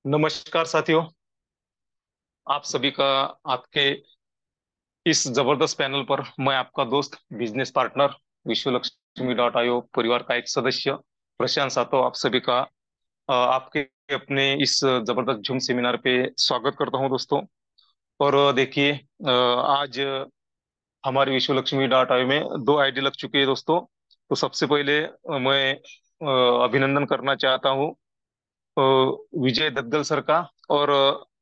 नमस्कार साथियों। आप सभी का आपके इस जबरदस्त पैनल पर मैं आपका दोस्त बिजनेस पार्टनर विश्वलक्ष्मी.io परिवार का एक सदस्य प्रशांत सातो आप सभी का आपके अपने इस जबरदस्त जूम सेमिनार पे स्वागत करता हूं दोस्तों। और देखिए, आज हमारे विश्वलक्ष्मी.io में दो आईडी लग चुकी है दोस्तों। तो सबसे पहले मैं अभिनंदन करना चाहता हूँ अ, विजय दद्गल सर का और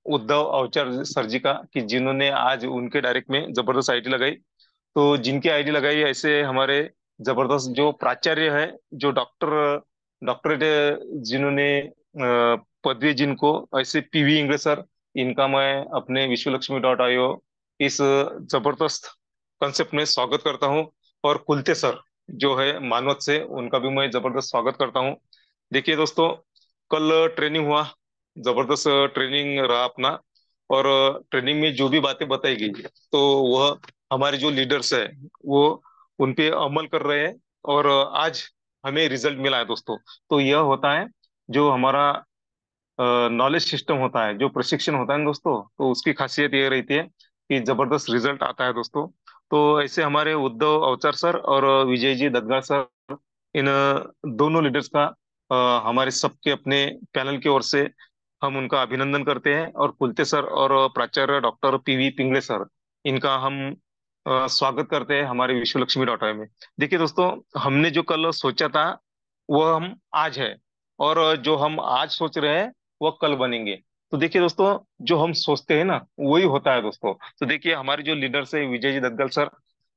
उद्धव अवचर सर जी का, कि जिन्होंने आज उनके डायरेक्ट में जबरदस्त आईडी लगाई। तो जिनकी आईडी लगाई ऐसे हमारे जबरदस्त जो प्राचार्य है, जो डॉक्टरेट जिन्होंने पदवी जिनको, ऐसे पीवी इंग्लिश सर, इनका मैं अपने विश्वलक्ष्मी.io इस जबरदस्त कंसेप्ट में स्वागत करता हूं। और कुलते सर जो है मानवत से, उनका भी मैं जबरदस्त स्वागत करता हूं। देखिए दोस्तों, कल ट्रेनिंग हुआ, जबरदस्त ट्रेनिंग रहा अपना। और ट्रेनिंग में जो भी बातें बताई गई तो वह हमारे जो लीडर्स है वो उन पे अमल कर रहे हैं। और आज हमें रिजल्ट मिला है दोस्तों। तो यह होता है जो हमारा नॉलेज सिस्टम होता है, जो प्रशिक्षण होता है ना दोस्तों, तो उसकी खासियत ये रहती है कि जबरदस्त रिजल्ट आता है दोस्तों। तो ऐसे हमारे उद्धव अवचर सर और विजय जी ददगार सर, इन दोनों लीडर्स का हमारे सबके अपने पैनल की ओर से हम उनका अभिनंदन करते हैं। और कुलते सर और प्राचार्य डॉक्टर पीवी पिंगले सर, इनका हम स्वागत करते हैं हमारे विश्वलक्ष्मी.io में। देखिए दोस्तों, हमने जो कल सोचा था वह हम आज है, और जो हम आज सोच रहे हैं वह कल बनेंगे। तो देखिए दोस्तों, जो हम सोचते हैं ना वही होता है दोस्तों। तो देखिए, हमारे जो लीडर्स है विजय जी दद्गल सर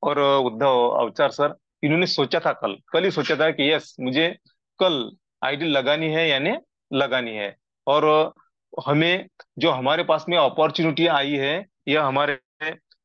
और उद्धव अवचार सर, इन्होंने सोचा था, कल कल ही सोचा था कि यस, मुझे कल आईडी लगानी है यानी लगानी है। और हमें जो हमारे पास में अपॉर्चुनिटी आई है, यह हमारे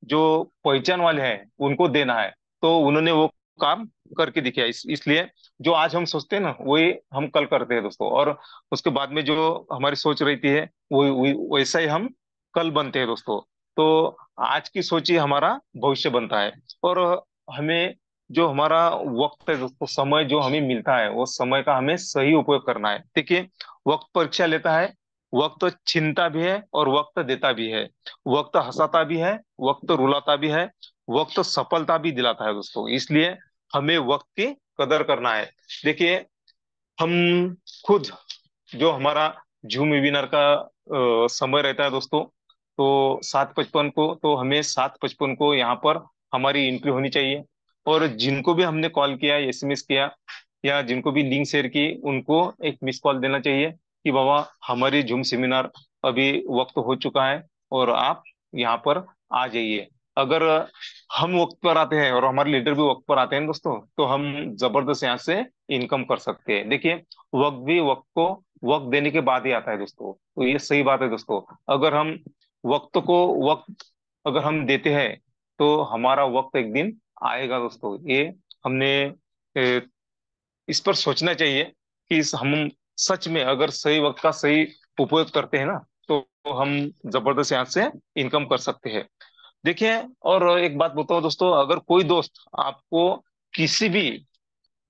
जो पहचान वाले हैं उनको देना है। तो उन्होंने वो काम करके दिखाया। इसलिए जो आज हम सोचते हैं ना वही हम कल करते हैं दोस्तों। और उसके बाद में जो हमारी सोच रहती है वैसा ही हम कल बनते हैं दोस्तों। तो आज की सोच ही हमारा भविष्य बनता है। और हमें जो हमारा वक्त है दोस्तों, समय जो हमें मिलता है, वो समय का हमें सही उपयोग करना है। देखिए, वक्त परीक्षा लेता है, वक्त छीनता भी है और वक्त देता भी है। वक्त हंसाता भी है, वक्त रुलाता भी है, वक्त सफलता भी दिलाता है दोस्तों। इसलिए हमें वक्त की कदर करना है। देखिए, हम खुद जो हमारा जूम वेबिनार का समय रहता है दोस्तों, तो 7:55 को, तो हमें 7:55 को यहाँ पर हमारी एंट्री होनी चाहिए। और जिनको भी हमने कॉल किया, एसएमएस किया, या जिनको भी लिंक शेयर की, उनको एक मिस कॉल देना चाहिए कि बाबा, हमारी जूम सेमिनार अभी वक्त हो चुका है और आप यहाँ पर आ जाइए। अगर हम वक्त पर आते हैं और हमारे लीडर भी वक्त पर आते हैं दोस्तों, तो हम जबरदस्त यहाँ से इनकम कर सकते हैं। देखिए, वक्त भी वक्त को वक्त देने के बाद ही आता है दोस्तों। तो ये सही बात है दोस्तों। अगर हम वक्त को वक्त अगर हम देते हैं तो हमारा वक्त एक दिन आएगा दोस्तों। ये हमने इस पर सोचना चाहिए कि हम सच में अगर सही वक्त का सही उपयोग करते हैं ना, तो हम जबरदस्त यहाँ से इनकम कर सकते हैं। देखिए, और एक बात बताओ दोस्तों, अगर कोई दोस्त आपको किसी भी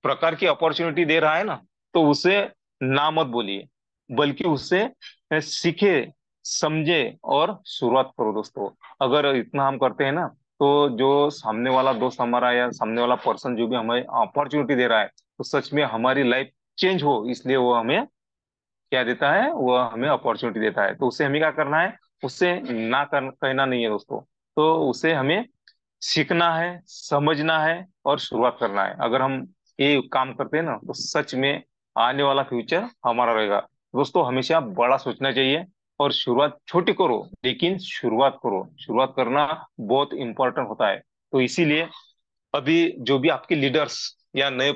प्रकार की अपॉर्चुनिटी दे रहा है ना, तो उसे ना मत बोलिए, बल्कि उससे सीखे, समझे और शुरुआत करो दोस्तों। अगर इतना हम करते हैं ना, तो जो सामने वाला दोस्त हमारा या सामने वाला पर्सन जो भी हमें अपॉर्चुनिटी दे रहा है, तो सच में हमारी लाइफ चेंज हो, इसलिए वो हमें क्या देता है, वो हमें अपॉर्चुनिटी देता है। तो उसे हमें क्या करना है, उससे ना कहना नहीं है दोस्तों। तो उसे हमें सीखना है, समझना है और शुरुआत करना है। अगर हम ये काम करते हैं ना, तो सच में आने वाला फ्यूचर हमारा रहेगा दोस्तों। हमेशा बड़ा सोचना चाहिए और शुरुआत छोटी करो, लेकिन शुरुआत करो। शुरुआत करना बहुत इंपॉर्टेंट होता है। तो इसीलिए अभी जो भी आपके लीडर्स या नए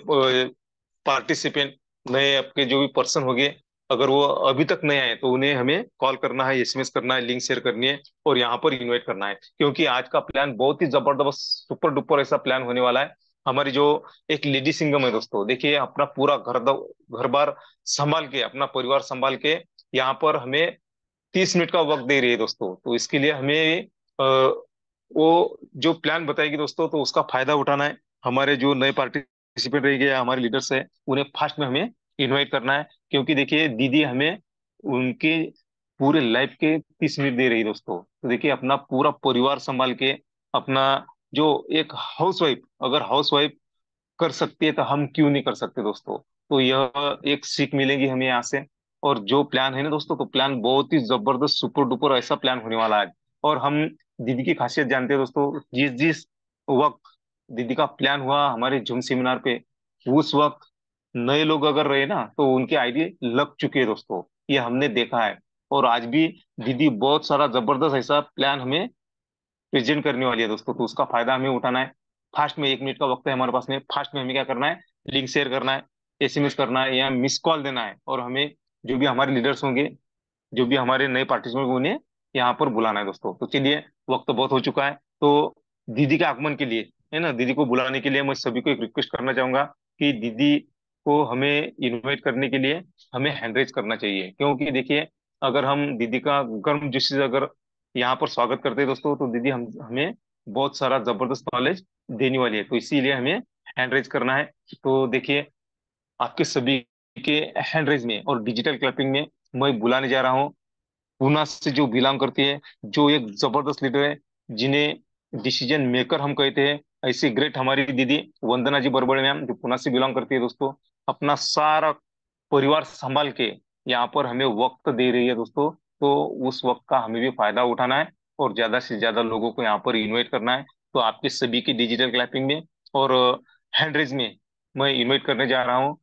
पार्टिसिपेंट, नए आपके जो भी पर्सन हो गए, अगर वो अभी तक नए आए, तो उन्हें हमें कॉल करना है, एसएमएस करना है, लिंक शेयर करनी है और यहाँ पर इनवाइट करना है। क्योंकि आज का प्लान बहुत ही जबरदस्त, सुपर डुपर ऐसा प्लान होने वाला है। हमारी जो एक लेडी सिंगम है दोस्तों, देखिए, अपना पूरा घर बार संभाल के, अपना परिवार संभाल के यहाँ पर हमें 30 मिनट का वक्त दे रही है दोस्तों। तो इसके लिए हमें वो जो प्लान बताएगी दोस्तों, तो उसका फायदा उठाना है। हमारे जो नए पार्टिसिपेंट रह गए, हमारे लीडर्स है, उन्हें फास्ट में हमें इनवाइट करना है। क्योंकि देखिए, दीदी हमें उनके पूरे लाइफ के 30 मिनट दे रही है दोस्तों। तो देखिए, अपना पूरा परिवार संभाल के, अपना जो एक हाउसवाइफ, अगर हाउसवाइफ कर सकती है तो हम क्यों नहीं कर सकते दोस्तों। तो यह एक सीख मिलेगी हमें यहाँ से। और जो प्लान है ना दोस्तों, तो प्लान बहुत ही जबरदस्त सुपर डुपर ऐसा प्लान होने वाला है। और हम दीदी की खासियत जानते हैं दोस्तों, जिस जिस वक्त दीदी का प्लान हुआ हमारे जूम सेमिनार पे, उस वक्त नए लोग अगर रहे ना तो उनके आइडिया लग चुके हैं दोस्तों, ये हमने देखा है। और आज भी दीदी बहुत सारा जबरदस्त ऐसा प्लान हमें प्रेजेंट करने वाली है दोस्तों, तो उसका फायदा हमें उठाना है। फास्ट में 1 मिनट का वक्त है हमारे पास में, फास्ट में हमें क्या करना है, लिंक शेयर करना है, एसएमएस करना है या मिस कॉल देना है, और हमें जो भी हमारे लीडर्स होंगे, जो भी हमारे नए पार्टिसिपेंट, उन्हें यहाँ पर बुलाना है दोस्तों। तो चलिए, वक्त बहुत हो चुका है। तो दीदी के आगमन के लिए, है ना, दीदी को बुलाने के लिए मैं सभी को एक रिक्वेस्ट करना चाहूंगा कि दीदी को हमें इनवाइट करने के लिए हमें हैंड रेज करना चाहिए। क्योंकि देखिए, अगर हम दीदी का गर्म जोशी से अगर यहाँ पर स्वागत करते हैं दोस्तों, तो दीदी हम हमें बहुत सारा जबरदस्त नॉलेज देने वाली है, तो इसीलिए हमें हैंड रेज करना है। तो देखिए, आपके सभी के हैंड रेज में और डिजिटल क्लैपिंग में मैं बुलाने जा रहा हूँ पूना से, जो बिलोंग करती है, जो एक जबरदस्त लीडर है, जिन्हें डिसीजन मेकर हम कहते हैं। ऐसी ग्रेट हमारी दीदी वंदना जी बरबड़े मैम, जो पुणे से बिलोंग करती है दोस्तों, अपना सारा परिवार संभाल के यहाँ पर हमें वक्त दे रही है दोस्तों। तो उस वक्त का हमें भी फायदा उठाना है और ज्यादा से ज्यादा लोगों को यहाँ पर इनवाइट करना है। तो आपके सभी की डिजिटल क्लैपिंग में और हैंड रेज में मैं इनवाइट करने जा रहा हूँ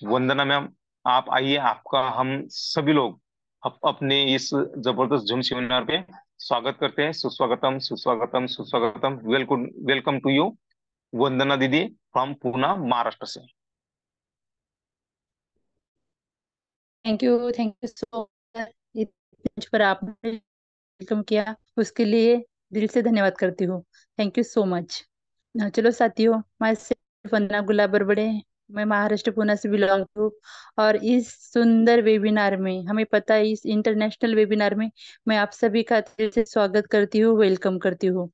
वंदना मैम। आप आइए, आपका हम सभी लोग अपने इस जबरदस्त जूम सेमिनार पे स्वागत करते हैं। सुस्वागतम सुस्वागतम सुस्वागतम, वेलकम, वेलकम टू यू वंदना दीदी फ्रॉम पूना महाराष्ट्र से। Thank you so much. मंच पर आपने वेलकम किया, उसके लिए दिल से धन्यवाद करती हूँ। Thank you so much. चलो साथियों, मैं सिर्फ वंदना गुलाबर बड़े, मैं महाराष्ट्र पुणे से बिलोंग हूँ। और इस सुंदर वेबिनार में, हमें पता है इस इंटरनेशनल वेबिनार में मैं आप सभी का दिल से स्वागत करती हूँ, वेलकम करती हूँ।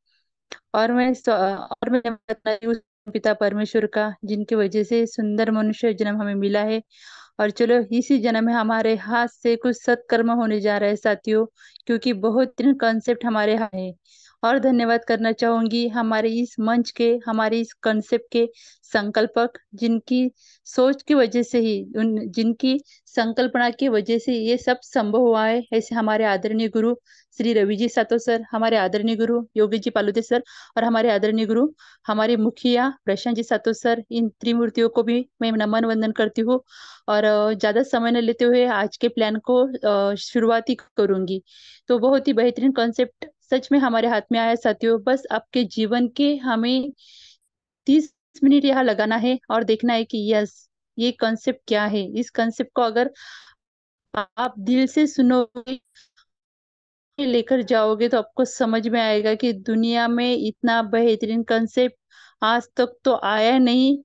और मैं धन्यवाद करती हूँ पिता परमेश्वर का, जिनकी वजह से सुंदर मनुष्य जन्म हमें मिला है। और चलो, इसी जन्म में हमारे हाथ से कुछ सत्कर्म होने जा रहे हैं साथियों, क्योंकि बहुत तीन कंसेप्ट हमारे हाथ है। और धन्यवाद करना चाहूंगी हमारे इस मंच के, हमारे इस कंसेप्ट के संकल्पक, जिनकी सोच की वजह से ही, उन जिनकी संकल्पना की वजह से ये सब संभव हुआ है। ऐसे हमारे आदरणीय गुरु श्री रवि जी सातो सर, हमारे आदरणीय गुरु योगी जी पालुदे सर, और हमारे आदरणीय गुरु हमारे मुखिया प्रशांत जी सातो सर, इन त्रिमूर्तियों को भी मैं नमन वंदन करती हूँ। और ज्यादा समय न लेते हुए आज के प्लान को शुरुआत ही करूंगी। तो बहुत ही बेहतरीन कॉन्सेप्ट सच में हमारे हाथ में आया है साथियों। बस आपके जीवन के हमें 30 मिनट यहाँ लगाना है और देखना है कि यस, ये कॉन्सेप्ट क्या है। इस कॉन्सेप्ट को अगर आप दिल से सुनोगे, लेकर जाओगे, तो आपको समझ में आएगा कि दुनिया में इतना बेहतरीन कंसेप्ट आज तक तो आया नहीं,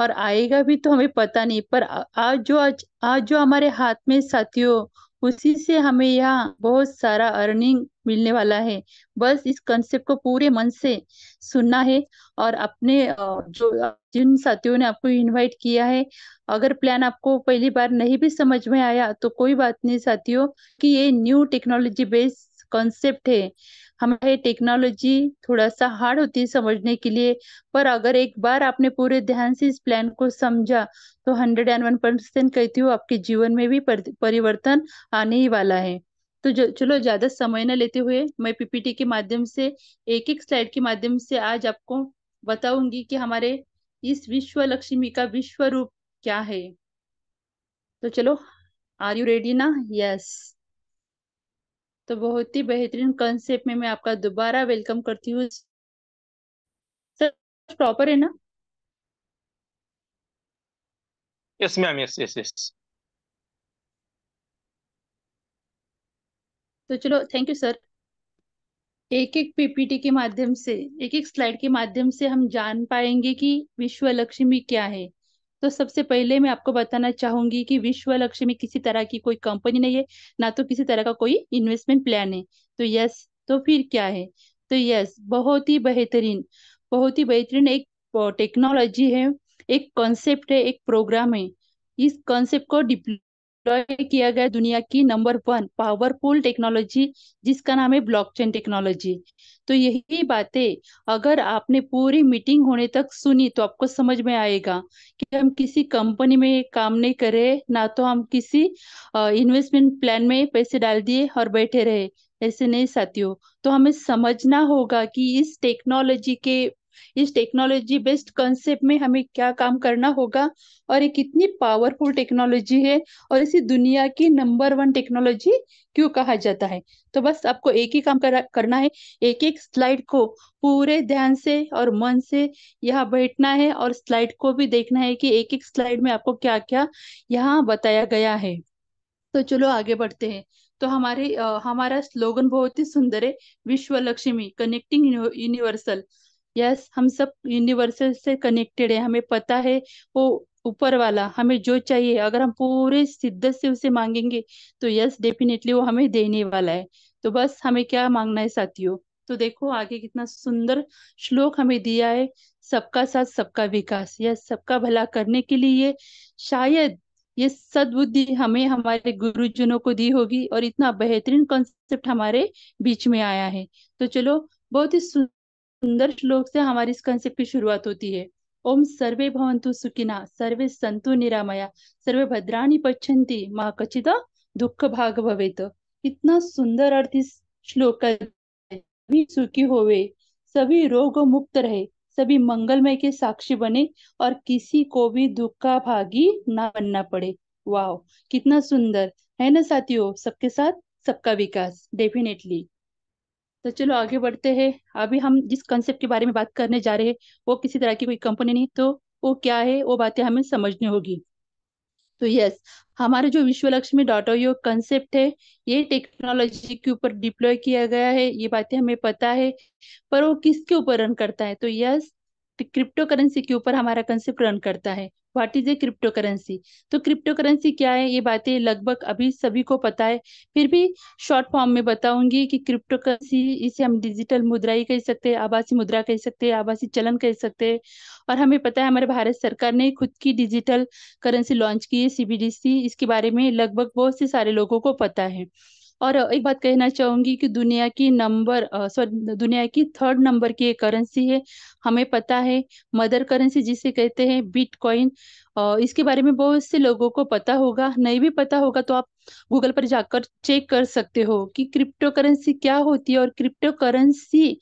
और आएगा भी तो हमें पता नहीं। पर आज जो हमारे हाथ में साथियों, उसी से हमें यहाँ बहुत सारा अर्निंग मिलने वाला है। बस इस कंसेप्ट को पूरे मन से सुनना है। और अपने जो जिन साथियों ने आपको इनवाइट किया है, अगर प्लान आपको पहली बार नहीं भी समझ में आया तो कोई बात नहीं साथियों, कि ये न्यू टेक्नोलॉजी बेस्ड कॉन्सेप्ट है। हमारे टेक्नोलॉजी थोड़ा सा हार्ड होती है समझने के लिए, पर अगर एक बार आपने पूरे ध्यान से इस प्लान को समझा, तो 101% कहती हूँ आपके जीवन में भी परिवर्तन आने ही वाला है। तो चलो, ज्यादा समय न लेते हुए मैं पीपीटी के माध्यम से, एक एक स्लाइड के माध्यम से आज आपको बताऊंगी कि हमारे इस विश्व लक्ष्मी का विश्व रूप क्या है। तो चलो, आर यू रेडी ना? यस। तो बहुत ही बेहतरीन कंसेप्ट में मैं आपका दोबारा वेलकम करती हूँ सर। प्रॉपर है ना? Yes ma'am, yes yes yes. तो चलो, थैंक यू सर। एक एक पीपीटी के माध्यम से, एक एक स्लाइड के माध्यम से हम जान पाएंगे कि विश्व लक्ष्मी क्या है। तो सबसे पहले मैं आपको बताना चाहूंगी कि विश्व लक्ष्मी किसी तरह की कोई कंपनी नहीं है, ना तो किसी तरह का कोई इन्वेस्टमेंट प्लान है। तो यस, तो फिर क्या है? तो यस, बहुत ही बेहतरीन एक टेक्नोलॉजी है, एक कॉन्सेप्ट है, एक प्रोग्राम है। इस कॉन्सेप्ट को डिप्लॉय किया गया दुनिया की नंबर 1 पावरफुल टेक्नोलॉजी, जिसका नाम है ब्लॉकचेन टेक्नोलॉजी। तो यही बातें अगर आपने पूरी मीटिंग होने तक सुनी तो आपको समझ में आएगा कि हम किसी कंपनी में काम नहीं करे, ना तो हम किसी इन्वेस्टमेंट प्लान में पैसे डाल दिए और बैठे रहे। ऐसे नहीं साथियों। तो हमें समझना होगा कि इस टेक्नोलॉजी बेस्ड कंसेप्ट में हमें क्या काम करना होगा, और ये कितनी पावरफुल टेक्नोलॉजी है, और इसी दुनिया की नंबर 1 टेक्नोलॉजी क्यों कहा जाता है। तो बस आपको एक ही काम करना है। एक एक स्लाइड को पूरे ध्यान से और मन से यहाँ बैठना है, और स्लाइड को भी देखना है कि एक एक स्लाइड में आपको क्या क्या यहाँ बताया गया है। तो चलो आगे बढ़ते हैं। तो हमारा स्लोगन बहुत ही सुंदर है, विश्व लक्ष्मी कनेक्टिंग यूनिवर्सल। यस, हम सब यूनिवर्सल से कनेक्टेड है। हमें पता है वो ऊपर वाला हमें जो चाहिए, अगर हम पूरे शिद्दत से उसे मांगेंगे तो यस डेफिनेटली वो हमें देने वाला है। तो बस हमें क्या मांगना है साथियों। तो देखो आगे कितना सुंदर श्लोक हमें दिया है। सबका साथ सबका विकास, यस सबका भला करने के लिए शायद ये सद्बुद्धि हमें हमारे गुरुजनों को दी होगी, और इतना बेहतरीन कॉन्सेप्ट हमारे बीच में आया है। तो चलो, बहुत ही सुंदर श्लोक से हमारी इस कॉन्सेप्ट की शुरुआत होती है। ओम सर्वे भवन्तु सुखिनः, सर्वे सन्तु निरामया, सर्वे भद्राणि पश्यन्ति, मा कचिद दुख भाग भवेत। इतना सुंदर अर्थ इस श्लोक का है। सभी सुखी होवे, सभी रोग मुक्त रहे, सभी मंगलमय के साक्षी बने, और किसी को भी दुख का भागी ना बनना पड़े। वाह, कितना सुंदर है ना साथियों। सबके साथ सबका विकास, डेफिनेटली। तो चलो आगे बढ़ते हैं। अभी हम जिस कंसेप्ट के बारे में बात करने जा रहे हैं वो किसी तरह की कोई कंपनी नहीं, तो वो क्या है वो बातें हमें समझनी होगी। तो यस, हमारे जो विश्व लक्ष्मी डॉट ओयो कंसेप्ट है, ये टेक्नोलॉजी के ऊपर डिप्लॉय किया गया है, ये बातें हमें पता है। पर वो किसके ऊपर रन करता है, तो यस क्रिप्टो करेंसी के ऊपर हमारा कंसेप्ट रन करता है। What is a crypto currency. तो क्रिप्टो करेंसी क्या है, ये बातें लगभग अभी सभी को पता है। फिर भी शॉर्ट फॉर्म में बताऊंगी कि क्रिप्टो करेंसी, इसे हम डिजिटल मुद्रा ही कह सकते हैं, आभासी मुद्रा कह सकते हैं, आभासी चलन कह सकते हैं। और हमें पता है हमारे भारत सरकार ने खुद की डिजिटल करेंसी लॉन्च की है, सीबीडीसी। इसके बारे में लगभग बहुत से सारे लोगों को पता है। और एक बात कहना चाहूंगी कि दुनिया की 3rd नंबर की एक करेंसी है, हमें पता है। मदर करेंसी जिसे कहते हैं बिटकॉइन। इसके बारे में बहुत से लोगों को पता होगा, नहीं भी पता होगा तो आप गूगल पर जाकर चेक कर सकते हो कि क्रिप्टो करेंसी क्या होती है। और क्रिप्टो करेंसी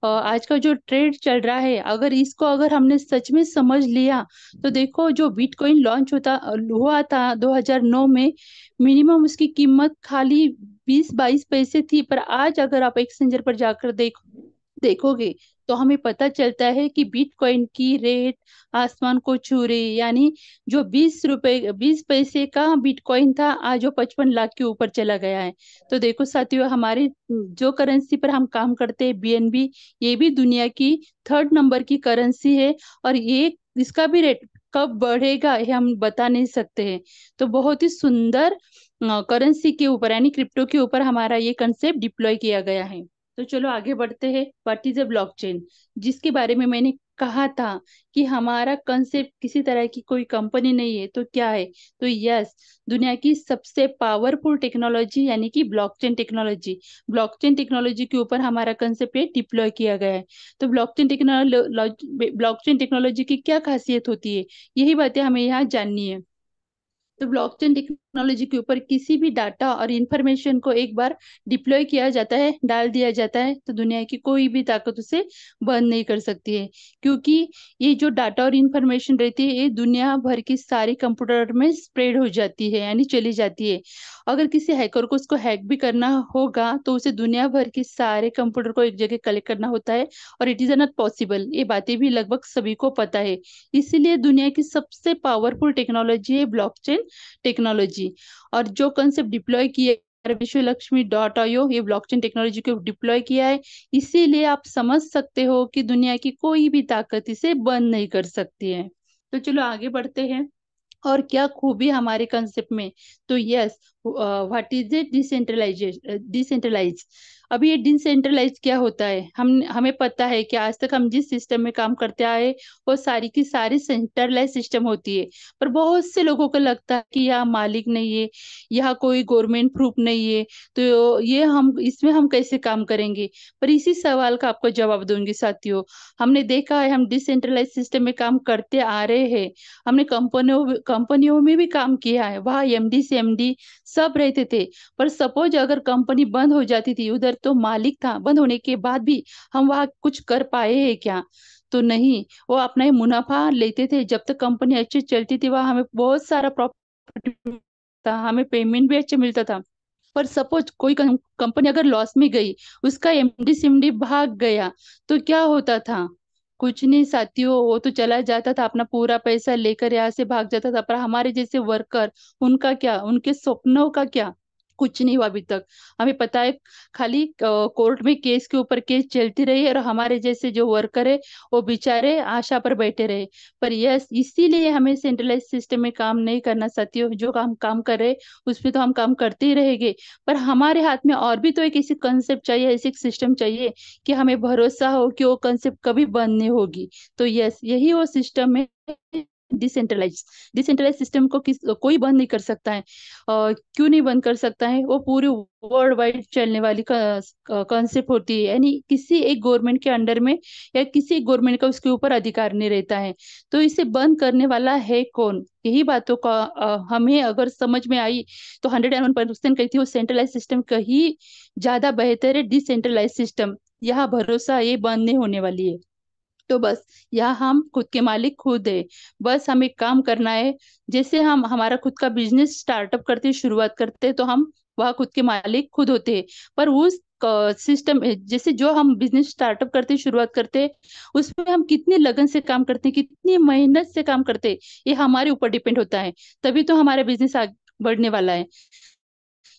आज का जो ट्रेड चल रहा है, अगर हमने सच में समझ लिया, तो देखो जो बिटकॉइन लॉन्च हुआ था 2009 में, मिनिमम उसकी कीमत खाली 20-22 पैसे थी। पर आज अगर आप एक्सचेंजर पर जाकर देखोगे तो हमें पता चलता है कि बिटकॉइन की रेट आसमान को छू रही है। यानी जो 20 पैसे का बिटकॉइन था, आज वो 55 लाख के ऊपर चला गया है। तो देखो साथियों, हमारी जो करेंसी पर हम काम करते हैं बीएनबी, ये भी दुनिया की 3rd नंबर की करेंसी है। और ये इसका भी रेट कब बढ़ेगा ये हम बता नहीं सकते हैं। तो बहुत ही सुंदर करेंसी के ऊपर यानी क्रिप्टो के ऊपर हमारा ये कंसेप्ट डिप्लॉय किया गया है। तो चलो आगे बढ़ते हैं। व्हाट इज ए ब्लॉकचेन, जिसके बारे में मैंने कहा था कि हमारा कंसेप्ट किसी तरह की कोई कंपनी नहीं है, तो क्या है। तो यस, दुनिया की सबसे पावरफुल टेक्नोलॉजी यानी कि ब्लॉकचेन टेक्नोलॉजी के ऊपर हमारा कंसेप्ट डिप्लॉय किया गया है। तो ब्लॉकचेन टेक्नोलॉजी की क्या खासियत होती है, यही बातें हमें यहाँ जाननी है। तो ब्लॉकचेन टेक्नोलॉजी के ऊपर किसी भी डाटा और इंफॉर्मेशन को एक बार डिप्लॉय किया जाता है, डाल दिया जाता है, तो दुनिया की कोई भी ताकत उसे बंद नहीं कर सकती है। क्योंकि ये जो डाटा और इंफॉर्मेशन रहती है, ये दुनिया भर की सारी कंप्यूटर में स्प्रेड हो जाती है यानी चली जाती है। अगर किसी हैकर को उसको हैक भी करना होगा तो उसे दुनिया भर के सारे कंप्यूटर को एक जगह कलेक्ट करना होता है, और इट इज नॉट पॉसिबल। ये बातें भी लगभग सभी को पता है। इसीलिए दुनिया की सबसे पावरफुल टेक्नोलॉजी है ब्लॉकचेन टेक्नोलॉजी। और जो कंसेप्ट डिप्लॉय किया विश्व लक्ष्मी डॉट आईओ, ये ब्लॉकचेन टेक्नोलॉजी को डिप्लॉय किया है। इसीलिए आप समझ सकते हो कि दुनिया की कोई भी ताकत इसे बंद नहीं कर सकती है। तो चलो आगे बढ़ते हैं। और क्या खूबी हमारे कंसेप्ट में। तो yes, what is it decentralise. अभी ये डिसेंट्रलाइज क्या होता है, हम हमें पता है कि आज तक हम जिस सिस्टम में काम करते आए वो सारी की सारी सेंट्रलाइज सिस्टम होती है। पर बहुत से लोगों को लगता है कि यहाँ मालिक नहीं है, यहाँ कोई गवर्नमेंट प्रूफ नहीं है, तो ये हम इसमें हम कैसे काम करेंगे। पर इसी सवाल का आपको जवाब दूंगी साथियों। हमने देखा है, हम डिसेंट्रलाइज सिस्टम में काम करते आ रहे हैं। हमने कंपनियों में भी काम किया है, वहाँ एमडी से एमडी सब रहते थे। पर सपोज अगर कंपनी बंद हो जाती थी, उधर तो मालिक था, बंद होने के बाद भी हम वहाँ कुछ कर पाए हैं क्या? तो नहीं। वो अपना ही मुनाफा लेते थे, जब तक कंपनी अच्छी चलती थी वहाँ हमें बहुत सारा प्रॉफिट था, हमें पेमेंट भी अच्छा मिलता था। पर सपोज कोई कंपनी अगर लॉस में गई, उसका एमडी सिमडी भाग गया, तो क्या होता था? कुछ नहीं साथियों, वो तो चला जाता था, अपना पूरा पैसा लेकर यहाँ से भाग जाता था। पर हमारे जैसे वर्कर, उनका क्या, उनके सपनों का क्या? कुछ नहीं हुआ अभी तक। हमें पता है, खाली कोर्ट में केस के ऊपर केस चलती रही और हमारे जैसे जो वर्कर है वो बेचारे आशा पर बैठे रहे। पर यस, इसीलिए हमें सेंट्रलाइज सिस्टम में काम नहीं करना साथियों। जो काम काम कर रहे उसमें तो हम काम करते ही रहेंगे, पर हमारे हाथ में और भी तो एक ऐसी कंसेप्ट चाहिए, ऐसी सिस्टम चाहिए कि हमें भरोसा हो कि वो कंसेप्ट कभी बंद नहीं होगी। तो यस, यही वो सिस्टम है डिसेंट्रलाइज। डिसेंट्रलाइज सिस्टम को कोई बंद नहीं कर सकता है। क्यों नहीं बंद कर सकता है? वो पूरे वर्ल्ड वाइड चलने वाली कॉन्सेप्ट होती है, यानी किसी एक गवर्नमेंट के अंडर में या किसी एक गवर्नमेंट का उसके ऊपर अधिकार नहीं रहता है। तो इसे बंद करने वाला है कौन? यही बातों का हमें अगर समझ में आई, तो 101% कहती हूँ सेंट्रलाइज सिस्टम कहीं ज्यादा बेहतर है डिसेंट्रलाइज सिस्टम। यहाँ भरोसा ये बंद नहीं होने वाली है। तो बस, यहाँ हम खुद के मालिक खुद है। बस हमें काम करना है। जैसे हम हमारा खुद का बिजनेस स्टार्टअप करते हैं, शुरुआत करते हैं, तो हम वह खुद के मालिक खुद होते हैं। पर उस सिस्टम, जैसे जो हम बिजनेस स्टार्टअप करते हैं, शुरुआत करते हैं, उसमें हम कितनी लगन से काम करते हैं, कितनी मेहनत से काम करते हैं, ये हमारे ऊपर डिपेंड होता है। तभी तो हमारा बिजनेस आगे बढ़ने वाला है।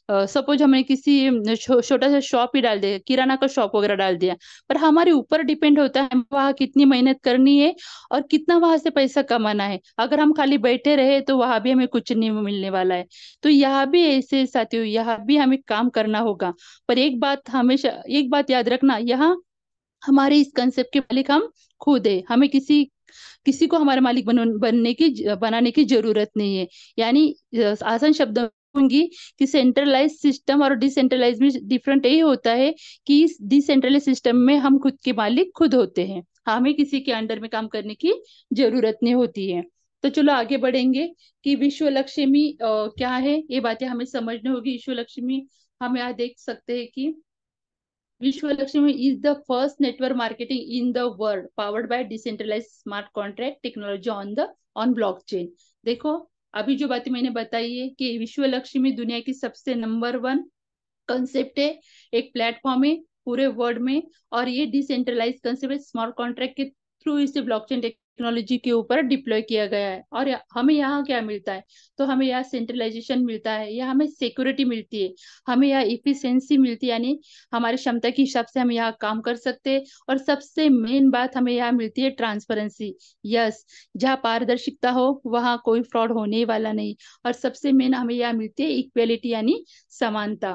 सपोज हमें किसी छोटा सा शॉप ही डाल दिया, किराना का शॉप वगैरह डाल दिया, पर हमारे ऊपर डिपेंड होता है वहाँ कितनी मेहनत करनी है और कितना वहां से पैसा कमाना है। अगर हम खाली बैठे रहे तो वहां भी हमें कुछ नहीं मिलने वाला है। तो यहाँ भी ऐसे साथियों, यहाँ भी हमें काम करना होगा। पर एक बात हमेशा, एक बात याद रखना, यहाँ हमारे इस कंसेप्ट के मालिक हम खुद है। हमें किसी किसी को हमारा मालिक बनाने की जरूरत नहीं है। यानी आसान शब्दों में कहूंगी कि सेंट्रलाइज सिस्टम और डिसेंट्रलाइज में डिफरेंट यही होता है कि इस डिसेंट्रलाइज सिस्टम में हम खुद के मालिक खुद होते हैं, हमें किसी के अंडर में काम करने की जरूरत नहीं होती है। तो चलो आगे बढ़ेंगे कि विश्व लक्ष्मी क्या है, ये बातें हमें समझनी होगी। विश्व लक्ष्मी हम यहाँ देख सकते हैं कि Vishwalakshmi is the first network marketing in the world powered by decentralized smart contract technology on blockchain। देखो, अभी जो बातें मैंने बताई है कि विश्व लक्ष्मी दुनिया की सबसे नंबर वन कंसेप्ट है, एक प्लेटफॉर्म है पूरे वर्ल्ड में। और ये डिसेंट्रलाइज कंसेप्ट है, स्मार्ट कॉन्ट्रैक्ट के थ्रू इसे ब्लॉकचेन टेक्नोलॉजी के ऊपर डिप्लॉय किया गया है। और हमें यहाँ क्या मिलता है? तो हमें यहाँ सेंट्रलाइजेशन मिलता है, यहाँ हमें सिक्योरिटी मिलती है, हमें यहाँ इफिशियंसी मिलती है, यानी हमारे क्षमता के हिसाब से हम यहाँ काम कर सकते हैं। और सबसे मेन बात हमें यहाँ मिलती है ट्रांसपेरेंसी। यस, जहाँ पारदर्शिता हो वहाँ कोई फ्रॉड होने ही वाला नहीं। और सबसे मेन हमें यहाँ मिलती है इक्वेलिटी, यानी समानता।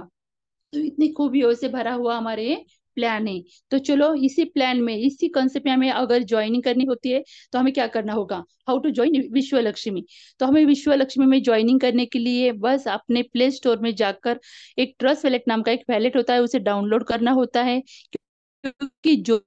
तो इतनी खूबियों से भरा हुआ हमारे ये प्लान है। तो चलो इसी प्लान में, इसी कंसेप्ट में हमें अगर ज्वाइनिंग करनी होती है तो हमें क्या करना होगा? हाउ टू ज्वाइन विश्व लक्ष्मी। तो हमें विश्व लक्ष्मी में ज्वाइनिंग करने के लिए बस अपने प्ले स्टोर में जाकर एक ट्रस्ट वैलेट नाम का एक वैलेट होता है, उसे डाउनलोड करना होता है। क्योंकि जो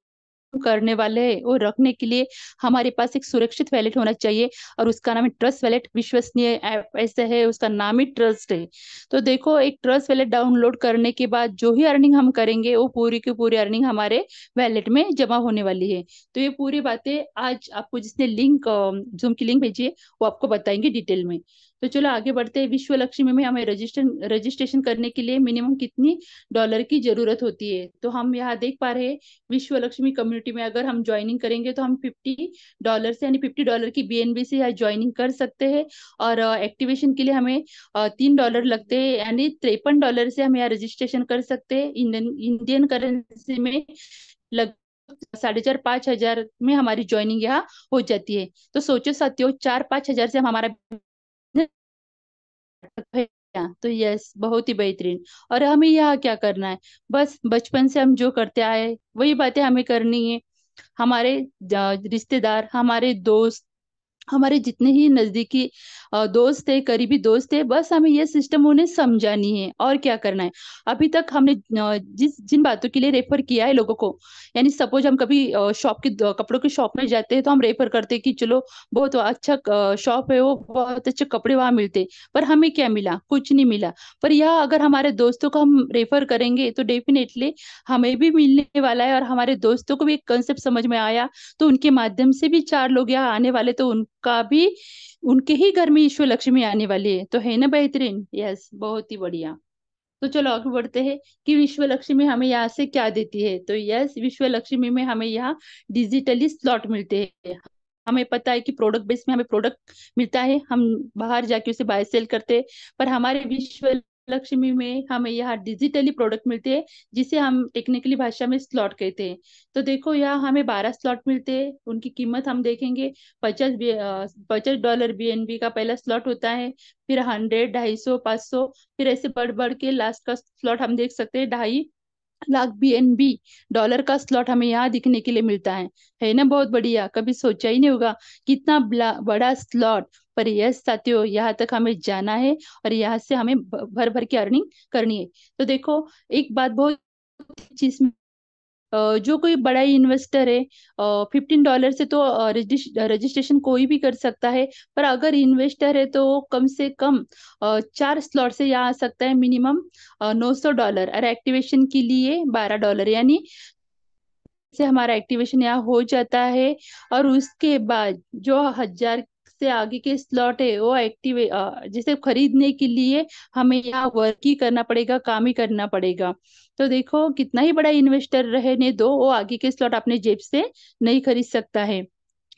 करने वाले हैं वो रखने के लिए हमारे पास एक सुरक्षित वैलेट होना चाहिए, और उसका नाम है ट्रस्ट वैलेट। विश्वसनीय ऐप ऐसे है, उसका नाम ही ट्रस्ट है। तो देखो, एक ट्रस्ट वैलेट डाउनलोड करने के बाद जो ही अर्निंग हम करेंगे वो पूरी की पूरी अर्निंग हमारे वैलेट में जमा होने वाली है। तो ये पूरी बातें आज आपको जिसने लिंक, जूम की लिंक भेजी है, वो आपको बताएंगे डिटेल में। तो चलो आगे बढ़ते हैं। विश्व लक्ष्मी में हमें रजिस्ट्रेशन करने के लिए मिनिमम कितनी डॉलर की जरूरत होती है? तो हम यहाँ देख पा रहे हैं, विश्व लक्ष्मी कम्युनिटी में अगर हम ज्वाइनिंग करेंगे तो हम $50 से, यानी $50 की बीएनबी से यहाँ ज्वाइनिंग कर सकते हैं। और एक्टिवेशन के लिए हमें $3 लगते हैं, यानी $53 से हम यहाँ रजिस्ट्रेशन कर सकते हैं। इंडियन इंडियन करेंसी में लगभग 4,500-5,000 में हमारी ज्वाइनिंग यहाँ हो जाती है। तो सोचो साथियों, 4-5 हजार से हम हमारा तो यस, बहुत ही बेहतरीन। और हमें यहाँ क्या करना है? बस बचपन से हम जो करते आए वही बातें हमें करनी है। हमारे रिश्तेदार, हमारे दोस्त, हमारे जितने ही नजदीकी दोस्त है, करीबी दोस्त है, बस हमें ये सिस्टम उन्हें समझानी है और क्या करना है। अभी तक हमने जिस जिन बातों के लिए रेफर किया है लोगों को, यानी सपोज हम कभी शॉप की कपड़ों की शॉप में जाते हैं तो हम रेफर करते हैं कि चलो बहुत अच्छा शॉप है वो, बहुत अच्छे कपड़े वहां मिलते हैं। पर हमें क्या मिला? कुछ नहीं मिला। पर यह अगर हमारे दोस्तों को हम रेफर करेंगे तो डेफिनेटली हमें भी मिलने वाला है, और हमारे दोस्तों को भी एक कंसेप्ट समझ में आया तो उनके माध्यम से भी चार लोग यहाँ आने वाले, तो उनका भी, उनके ही घर में ईश्वर लक्ष्मी आने वाली है। तो है ना बेहतरीन? यस, बहुत ही बढ़िया। तो चलो आगे बढ़ते हैं कि विश्व लक्ष्मी हमें यहाँ से क्या देती है। तो यस, विश्व लक्ष्मी में हमें यहाँ डिजिटली स्लॉट मिलते हैं। हमें पता है कि प्रोडक्ट बेस में हमें प्रोडक्ट मिलता है, हम बाहर जाके उसे बाय सेल करते हैं। पर हमारे विश्व लक्ष्मी में हमें यहाँ डिजिटली प्रोडक्ट मिलते हैं, जिसे हम टेक्निकली भाषा में स्लॉट कहते हैं। तो देखो यहाँ हमें 12 स्लॉट मिलते हैं। उनकी कीमत हम देखेंगे। 50 $50 BNB का पहला स्लॉट होता है, फिर 100, 250, 500, फिर ऐसे बढ़ बढ़ के लास्ट का स्लॉट हम देख सकते हैं 2.5 लाख BNB डॉलर का स्लॉट हमें यहाँ दिखने के लिए मिलता है ना? बहुत बढ़िया। कभी सोचा ही नहीं होगा कितना बड़ा स्लॉट। पर यस साथियों, यहाँ तक हमें जाना है और यहाँ से हमें भर भर के अर्निंग करनी है। तो देखो, एक बात बहुत चीज, जो कोई बड़ा इन्वेस्टर है, $15 से तो रजिस्ट्रेशन कोई भी कर सकता है। पर अगर इन्वेस्टर है तो वो कम से कम 4 स्लॉट से यहाँ आ सकता है, मिनिमम $900। और एक्टिवेशन के लिए $12, यानी से हमारा एक्टिवेशन यहाँ हो जाता है। और उसके बाद जो 1000 से आगे के स्लॉट है वो एक्टिव, जिसे खरीदने के लिए हमें यहाँ वर्क ही करना पड़ेगा, काम ही करना पड़ेगा। तो देखो, कितना ही बड़ा इन्वेस्टर रहने दो, वो आगे के स्लॉट अपने जेब से नहीं खरीद सकता है।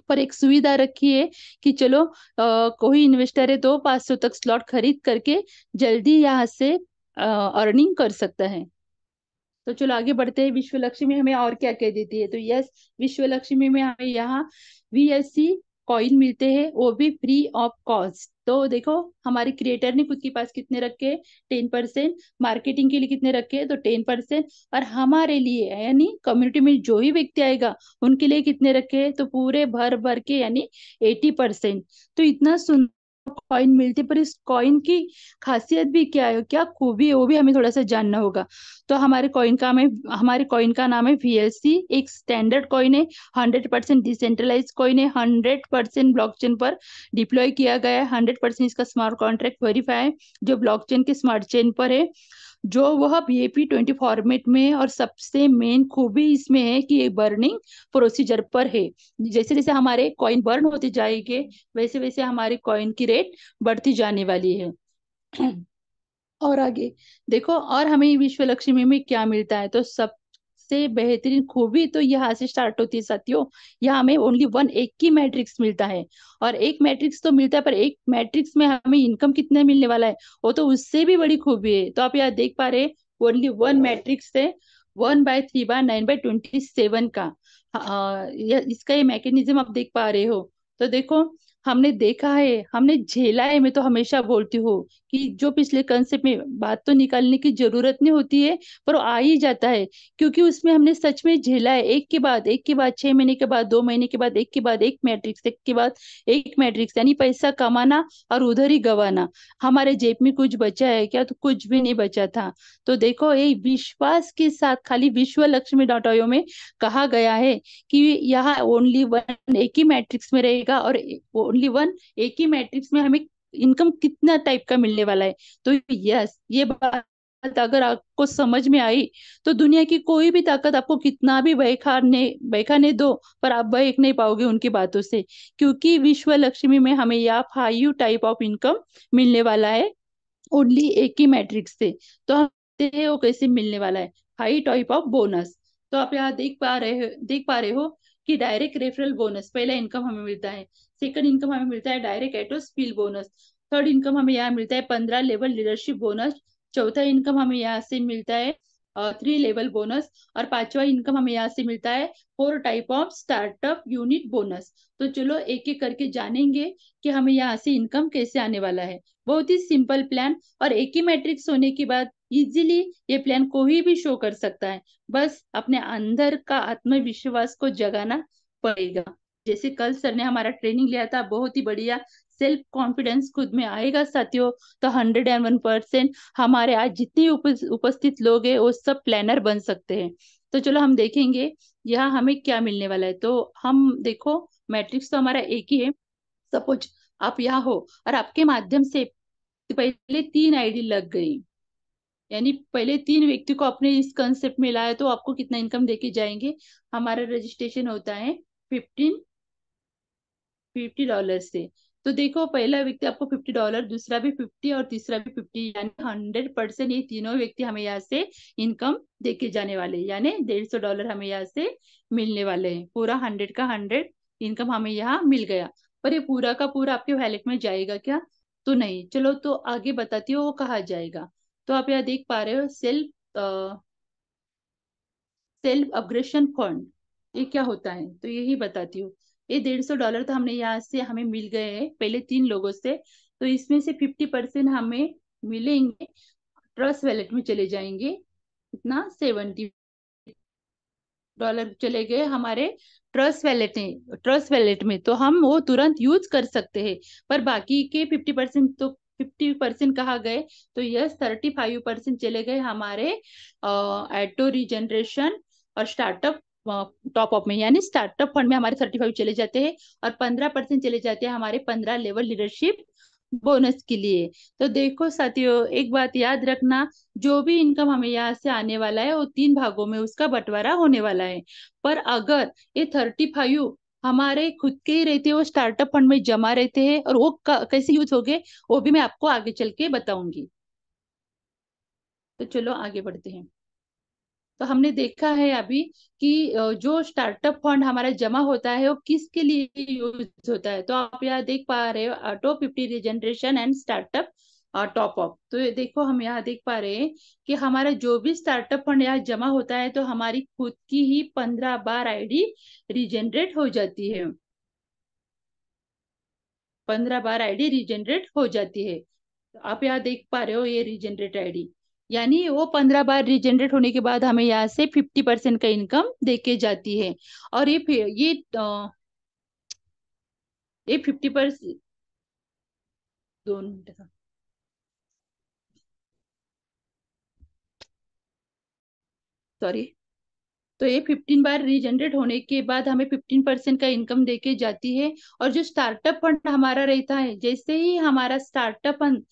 पर एक सुविधा रखी है कि चलो कोई इन्वेस्टर है तो 500 तक स्लॉट खरीद करके जल्दी यहाँ से अर्निंग कर सकता है। तो चलो आगे बढ़ते हैं। विश्व लक्ष्मी हमें और क्या कह देती है? तो यस, विश्व लक्ष्मी में हमें यहाँ VSC कॉइन मिलते हैं, वो भी फ्री ऑफ कॉस्ट। तो देखो, हमारे क्रिएटर ने खुद के पास कितने रखे? 10%। मार्केटिंग के लिए कितने रखे? तो 10%। और हमारे लिए यानी कम्युनिटी में जो ही व्यक्ति आएगा उनके लिए कितने रखे? तो पूरे भर भर के, यानी 80%। तो इतना सुंदर कॉइन मिलते, पर इस कॉइन की खासियत भी क्या है, क्या खूबी है, वो भी हमें थोड़ा सा जानना होगा। तो हमारे कॉइन का नाम है VLC। एक स्टैंडर्ड कॉइन है, 100% डिसेंट्रलाइज कॉइन है, 100% ब्लॉकचेन पर डिप्लॉय किया गया है, 100% इसका स्मार्ट कॉन्ट्रैक्ट वेरीफाई है जो ब्लॉकचेन के स्मार्ट चेन पर है, जो वह BAP20 फॉर्मेट में है। और सबसे मेन खूबी इसमें है कि ये बर्निंग प्रोसीजर पर है। जैसे जैसे हमारे कॉइन बर्न होते जाएंगे, वैसे वैसे हमारे कॉइन की रेट बढ़ती जाने वाली है। और आगे देखो, और हमें विश्व लक्ष्मी में क्या मिलता है? तो सबसे बेहतरीन खूबी तो यहाँ से स्टार्ट होती है साथियों। यहाँ हमें ओनली वन, एक ही मैट्रिक्स मिलता है। और एक मैट्रिक्स तो मिलता है, पर एक मैट्रिक्स में हमें इनकम कितना मिलने वाला है, वो तो उससे भी बड़ी खूबी है। तो आप यहाँ देख पा रहे, ओनली वन मैट्रिक्स है, 1/3/9/27 का। इसका ये मैकेनिज्म आप देख पा रहे हो। तो देखो, हमने देखा है, हमने झेला है। मैं तो हमेशा बोलती हूँ कि जो पिछले कंसेप्ट में बात तो निकालने की जरूरत नहीं होती है, पर वो आ ही जाता है, क्योंकि उसमें हमने सच में झेला है। एक के बाद 6 महीने के बाद, 2 महीने के बाद, एक के बाद एक मैट्रिक्स, एक के बाद एक मैट्रिक्स, यानी पैसा कमाना और उधर ही गवाना। हमारे जेब में कुछ बचा है क्या? तो कुछ भी नहीं बचा था। तो देखो, ये विश्वास के साथ खाली विश्व लक्ष्मी .io में कहा गया है कि यहाँ ओनली वन, एक ही मैट्रिक्स में रहेगा, और ओनली वन, एक ही मैट्रिक्स में हमें इनकम कितना टाइप का मिलने वाला है। तो यस, ये बात अगर आपको समझ में आई तो दुनिया की कोई भी ताकत आपको कितना भी बहकाने दो, पर आप बहक नहीं पाओगे उनकी बातों से, क्योंकि विश्व लक्ष्मी में हमें यहाँ 5 टाइप ऑफ इनकम मिलने वाला है, ओनली एक ही मैट्रिक्स से। तो हम देखते हैं वो कैसे मिलने वाला है, हाई टाइप ऑफ बोनस। तो आप यहाँ देख पा रहे हो कि डायरेक्ट रेफरल बोनस पहला इनकम हमें मिलता है। सेकंड इनकम हमें मिलता है डायरेक्ट एटोस्पिल बोनस। थर्ड इनकम हमें यहाँ मिलता है 15 लेवल लीडरशिप बोनस। चौथा इनकम हमें यहाँ से मिलता है 3 लेवल बोनस। और पांचवा इनकम हमें यहाँ से मिलता है 4 type of startup unit bonus. तो चलो एक एक करके जानेंगे कि हमें यहाँ से इनकम कैसे आने वाला है। बहुत ही सिंपल प्लान, और एक ही मैट्रिक्स होने के बाद इजीली ये प्लान कोई भी शो कर सकता है। बस अपने अंदर का आत्मविश्वास को जगाना पड़ेगा। जैसे कल सर ने हमारा ट्रेनिंग लिया था, बहुत ही बढ़िया सेल्फ कॉन्फिडेंस खुद में आएगा साथियों, तो 101% हमारे आज जितने उपस्थित लोग हैं वो सब प्लानर बन सकते हैं। तो चलो हम देखेंगे यहाँ हमें क्या मिलने वाला है। तो हम देखो, मैट्रिक्स तो हमारा एक ही है। सपोज आप यहाँ हो और आपके माध्यम से पहले 3 आईडी लग गई, यानी पहले 3 व्यक्ति को अपने इस कंसेप्ट में लाया, तो आपको कितना इनकम देके जाएंगे। हमारा रजिस्ट्रेशन होता है 50 से। तो देखो, पहला व्यक्ति आपको $50, दूसरा भी 50 और तीसरा भी 50, यानी 100% ये तीनों व्यक्ति हमें यहाँ से इनकम देके जाने वाले, यानी $150 हमें यहाँ से मिलने वाले हैं। पूरा 100 का 100 इनकम हमें यहाँ मिल गया। पर ये पूरा का पूरा आपके वैलेट में जाएगा क्या? तो नहीं। चलो तो आगे बताती हूँ वो कहाँ जाएगा। तो आप यहाँ देख पा रहे हो, सेल्फ अपग्रेशन फंड, ये क्या होता है तो यही बताती हूँ। ये $150 तो हमने यहाँ से हमें मिल गए हैं पहले 3 लोगों से। तो इसमें से 50% हमें मिलेंगे, ट्रस्ट वैलेट में चले जाएंगे। कितना? $70 चले गए हमारे ट्रस्ट वैलेट में, तो हम वो तुरंत यूज कर सकते हैं। पर बाकी के 50%, तो 50% कहाँ गए? तो यस, 35% चले गए हमारे ऑटो रीजनरेशन और स्टार्टअप टॉप अप में, यानी स्टार्टअप फंड में हमारे 35 चले जाते हैं, और 15% चले जाते हैं हमारे 15 लेवल लीडरशिप बोनस के लिए। तो देखो साथियों, एक बात याद रखना, जो भी इनकम हमें यहाँ से आने वाला है वो 3 भागों में उसका बंटवारा होने वाला है। पर अगर ये 35 हमारे खुद के ही रहते हैं, वो स्टार्टअप फंड में जमा रहते हैं, और वो कैसे यूज हो गए वो भी मैं आपको आगे चल के बताऊंगी। तो चलो आगे बढ़ते हैं। तो हमने देखा है अभी कि जो स्टार्टअप फंड हमारा जमा होता है वो किसके लिए यूज होता है। तो आप यहाँ देख पा रहे हो, auto 50 regeneration and startup top up. तो ये देखो, हम यहाँ देख पा रहे हैं कि हमारा जो भी स्टार्टअप फंड यहाँ जमा होता है, तो हमारी खुद की ही 15 बार आईडी रीजनरेट हो जाती है। 15 बार आईडी रीजनरेट हो जाती है। तो आप यहाँ देख पा रहे हो ये रीजनरेट आईडी, यानी वो 15 बार रीजनरेट होने के बाद हमें यहाँ से 50% का इनकम देके जाती है। और ये 50%, 2 मिनट का, सॉरी। तो ये 15 बार रीजनरेट होने के बाद हमें 15% का इनकम देके जाती है। और जो स्टार्टअप फंड हमारा रहता है, जैसे ही हमारा स्टार्टअप फंड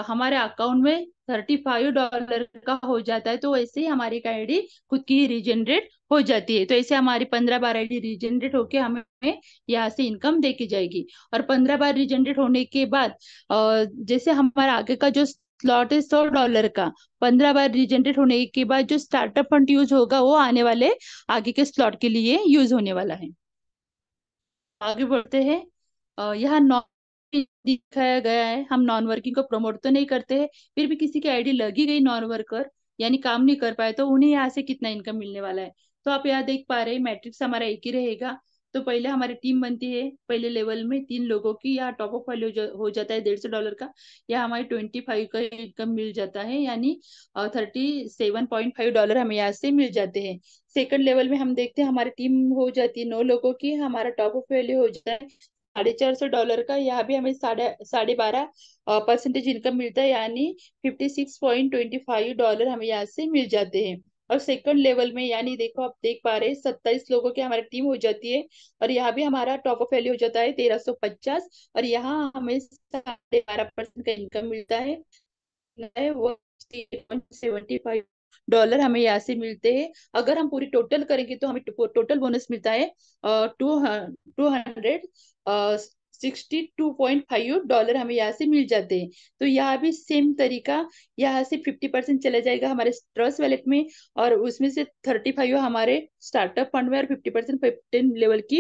हमारे अकाउंट में $35 का हो जाता है, तो वैसे ही हमारी आईडी खुद की रीजनरेट हो जाती है। तो ऐसे हमारी 15 बार आईडी रीजनरेट होके हमें यहाँ से इनकम देके जाएगी। और 15 बार रीजनरेट होने के बाद जैसे हमारा आगे का जो स्लॉट है $100 का, 15 बार रीजनरेट होने के बाद जो स्टार्टअप फंड यूज होगा वो आने वाले आगे के स्लॉट के लिए यूज होने वाला है। आगे बढ़ते हैं। यहाँ नॉन दिखाया गया है, हम नॉन वर्किंग को प्रमोट तो नहीं करते हैं, फिर भी किसी की आईडी लगी गई नॉन वर्कर, यानी काम नहीं कर पाए, तो उन्हें यहाँ से कितना इनकम मिलने वाला है। तो आप यहाँ देख पा रहे हैं, मैट्रिक्स हमारा एक ही रहेगा। तो पहले हमारी टीम बनती है, पहले लेवल में 3 लोगों की, यहाँ टॉप अप वाले हो जाता है $150 का, या हमारी 25 का इनकम मिल जाता है, यानी $37.5 हमें यहाँ से मिल जाते हैं। सेकंड लेवल में हम देखते हैं, हमारी टीम हो जाती है 9 लोगों की, हमारा टॉप अप वैल्यू हो जाता है $450 का, यहाँ भी हमें साढ़े साढ़े 12% इनकम मिलता है, यानी $56.25 हमें यहाँ से मिल जाते हैं। और सेकंड लेवल में, यानी देखो आप देख पा रहे हैं, 27 लोगों की हमारी टीम हो जाती है, और यहाँ भी हमारा टॉप अप वैल्यू हो जाता है 1350, और यहाँ हमें $12.5% का इनकम मिलता है, वो $75 हमें यहाँ से मिलते हैं। अगर हम पूरी टोटल करेंगे तो हमें टोटल बोनस मिलता है 262.5 हमें यहाँ से मिल जाते हैं। तो यहाँ भी सेम तरीका, यहाँ से 50% चला जाएगा हमारे ट्रस्ट वैलेट में, और उसमें से 35 हमारे स्टार्टअप फंड में, और 50% 15 लेवल की